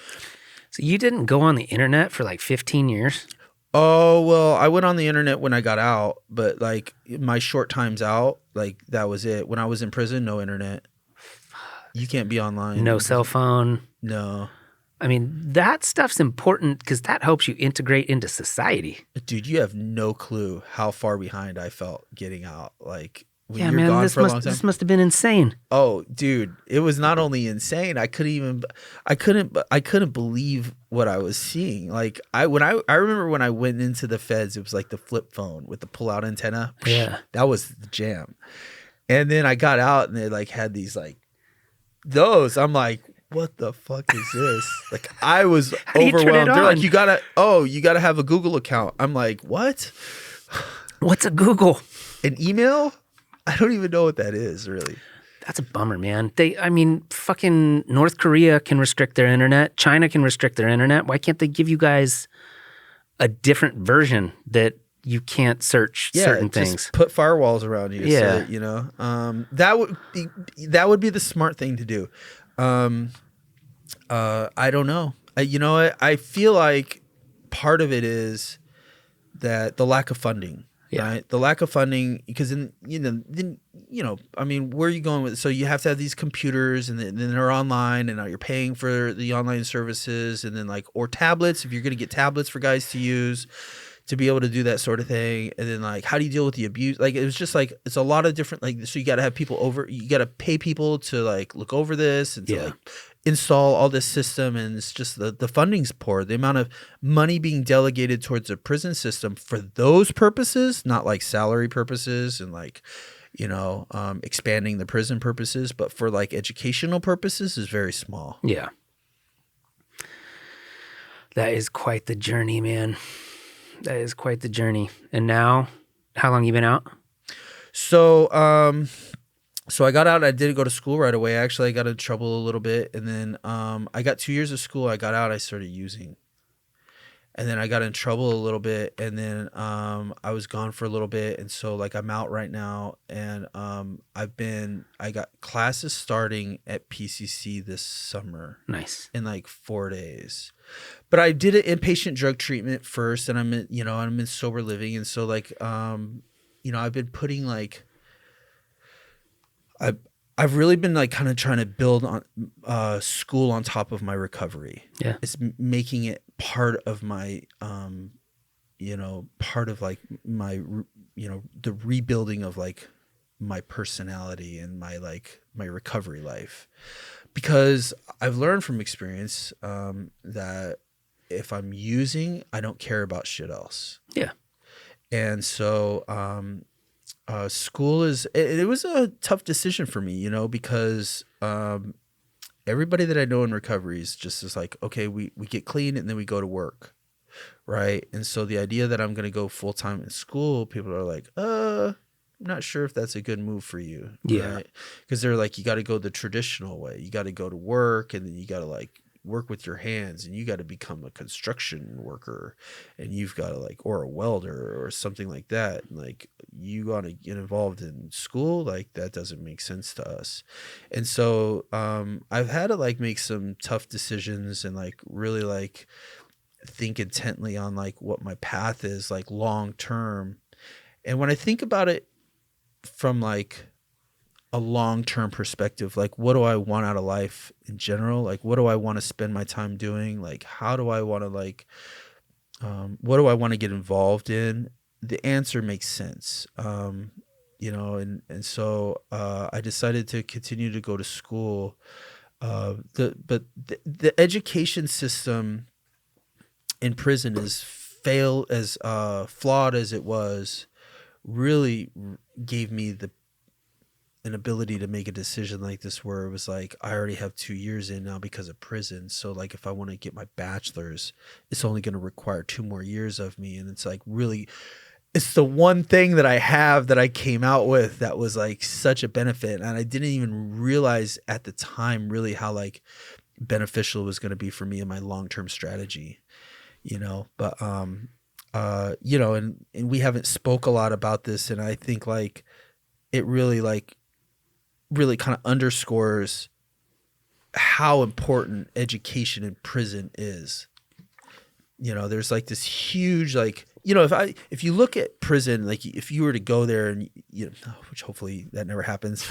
So you didn't go on the internet for like 15 years?
Oh, well, I went on the internet when I got out, but like my short times out, like that was it. When I was in prison, no internet. You can't be online.
No cell phone.
No.
I mean, that stuff's important because that helps you integrate into society.
Dude, you have no clue how far behind I felt getting out. Like when
yeah,
you're
man,
gone for a long time.
This must have been insane.
Oh, dude, it was not only insane. I couldn't believe what I was seeing. Like I remember when I went into the feds, it was like the flip phone with the pull-out antenna.
Yeah,
that was the jam. And then I got out, and they like had these like those. I'm like, what the fuck is this? Like I was overwhelmed. They're like, you gotta have a Google account. I'm like, what?
What's a Google?
An email? I don't even know what that is, really.
That's a bummer, man. Fucking North Korea can restrict their internet. China can restrict their internet. Why can't they give you guys a different version that you can't search certain things?
Just put firewalls around you.
Yeah.
So, that would be the smart thing to do. I don't know. I feel like part of it is that the lack of funding.
Yeah.
Right? The lack of funding, because then I mean, where are you going with it? So you have to have these computers, and then they're online, and now you're paying for the online services, and then like, or tablets, if you're going to get tablets for guys to use to be able to do that sort of thing. And then like, how do you deal with the abuse? Like, it was just like, it's a lot of different, like, so you got to have people over, you got to pay people to like look over this and to like install all this system, and it's just the funding's poor. The amount of money being delegated towards the prison system for those purposes, not like salary purposes and like, expanding the prison purposes, but for like educational purposes, is very small.
Yeah. That is quite the journey, man. That is quite the journey. And now, how long you been out?
So I got out. I didn't go to school right away. Actually, I got in trouble a little bit, and then I got 2 years of school. I got out. I started using, and then I got in trouble a little bit, and then I was gone for a little bit, and so like I'm out right now, and I got classes starting at PCC this summer.
Nice.
In like 4 days. But I did an inpatient drug treatment first, and I'm in sober living, and so like I've been putting like I've really been like kind of trying to build on school on top of my recovery.
Yeah.
It's making it part of my part of like my the rebuilding of like my personality and my recovery life, because I've learned from experience that if I'm using, I don't care about shit else.
Yeah.
And so school it was a tough decision for me, because everybody that I know in recovery is like, okay, we get clean and then we go to work, right? And so the idea that I'm going to go full time in school, people are like, I'm not sure if that's a good move for you.
Yeah.
Right? Because they're like, you got to go the traditional way. You got to go to work, and then you got to like work with your hands, and you got to become a construction worker, and you've got to like, or a welder or something like that. And like, you want to get involved in school, like that doesn't make sense to us. And so I've had to like make some tough decisions and like really like think intently on like what my path is like long term. And when I think about it from like a long-term perspective, like what do I want out of life in general? Like, what do I want to spend my time doing? Like, how do I want to like, what do I want to get involved in? The answer makes sense. And so I decided to continue to go to school. But the education system in prison is flawed as it was, really gave me an ability to make a decision like this, where it was like, I already have 2 years in now because of prison. So like, if I want to get my bachelor's, it's only going to require 2 more years of me. And it's like, really, it's the one thing that I have that I came out with that was like such a benefit. And I didn't even realize at the time really how like beneficial it was going to be for me in my long-term strategy, but, and we haven't spoke a lot about this. And I think like, it really kind of underscores how important education in prison is. There's like this huge, like, if you look at prison, like if you were to go there and, which hopefully that never happens,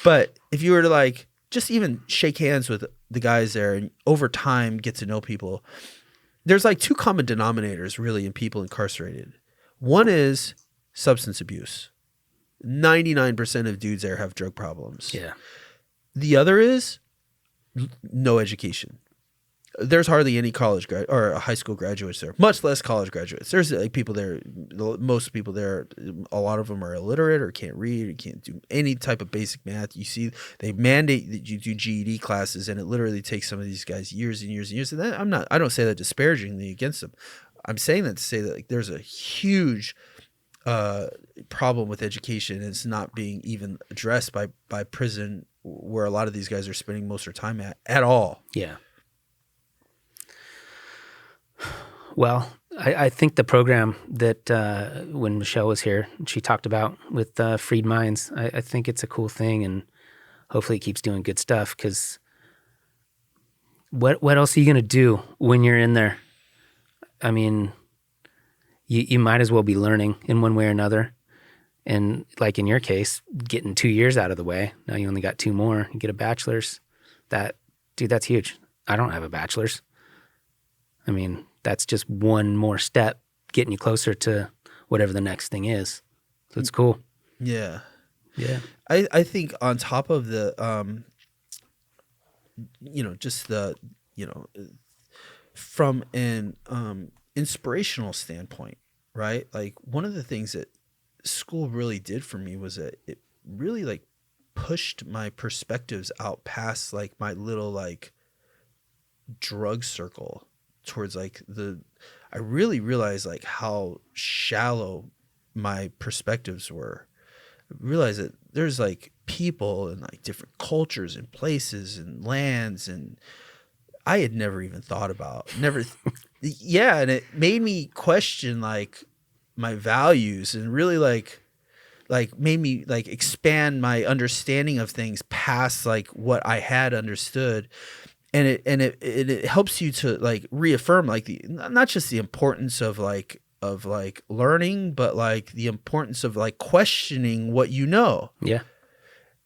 but if you were to like, just even shake hands with the guys there and over time get to know people, there's like 2 common denominators really in people incarcerated. One is substance abuse. 99% of dudes there have drug problems.
Yeah.
The other is no education. There's hardly any college or high school graduates there, much less college graduates. There's like people there, most people there, a lot of them are illiterate or can't read or can't do any type of basic math. You see, they mandate that you do GED classes, and it literally takes some of these guys years and years and years. And that, I don't say that disparagingly against them. I'm saying that to say that like, there's a huge problem with education, and it's not being even addressed by prison, where a lot of these guys are spending most of their time at all.
Yeah. Well, I think the program that when Michelle was here, she talked about with Freed Minds, I think it's a cool thing, and hopefully it keeps doing good stuff, because what else are you going to do when you're in there? I mean, you might as well be learning in one way or another. And like in your case, getting 2 years out of the way, now you only got 2 more, you get a bachelor's. Dude, that's huge. I don't have a bachelor's. I mean, that's just one more step getting you closer to whatever the next thing is. So it's cool.
Yeah.
Yeah.
I think on top of the, just the, from an inspirational standpoint, right? Like one of the things that school really did for me was that it really like pushed my perspectives out past like my little like drug circle towards like I really realized like how shallow my perspectives were. I realized that there's like people and like different cultures and places and lands and I had never even thought about yeah, and it made me question like my values and really like made me like expand my understanding of things past like what I had understood. And it helps you to like reaffirm like not just the importance of learning, but like the importance of like questioning what you know.
Yeah.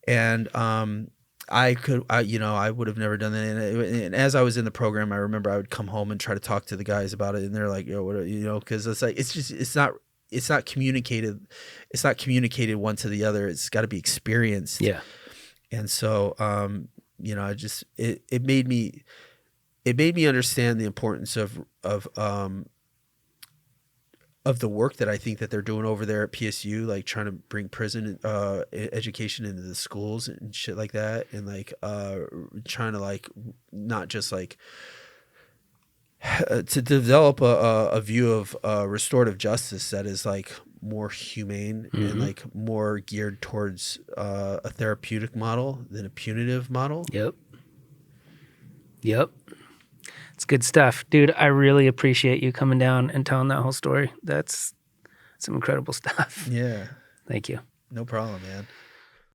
And I would have never done that. And as I was in the program, I remember I would come home and try to talk to the guys about it, and they're like, "Yo, because it's like it's not communicated. It's not communicated one to the other. It's got to be experienced."
Yeah.
And so, it made me understand the importance of the work that I think that they're doing over there at PSU, like trying to bring prison education into the schools and shit like that, and like trying to like not just like to develop a view of restorative justice that is like more humane and like more geared towards a therapeutic model than a punitive model.
Yep. It's good stuff. Dude, I really appreciate you coming down and telling that whole story. That's some incredible stuff.
Yeah.
Thank you.
No problem, man.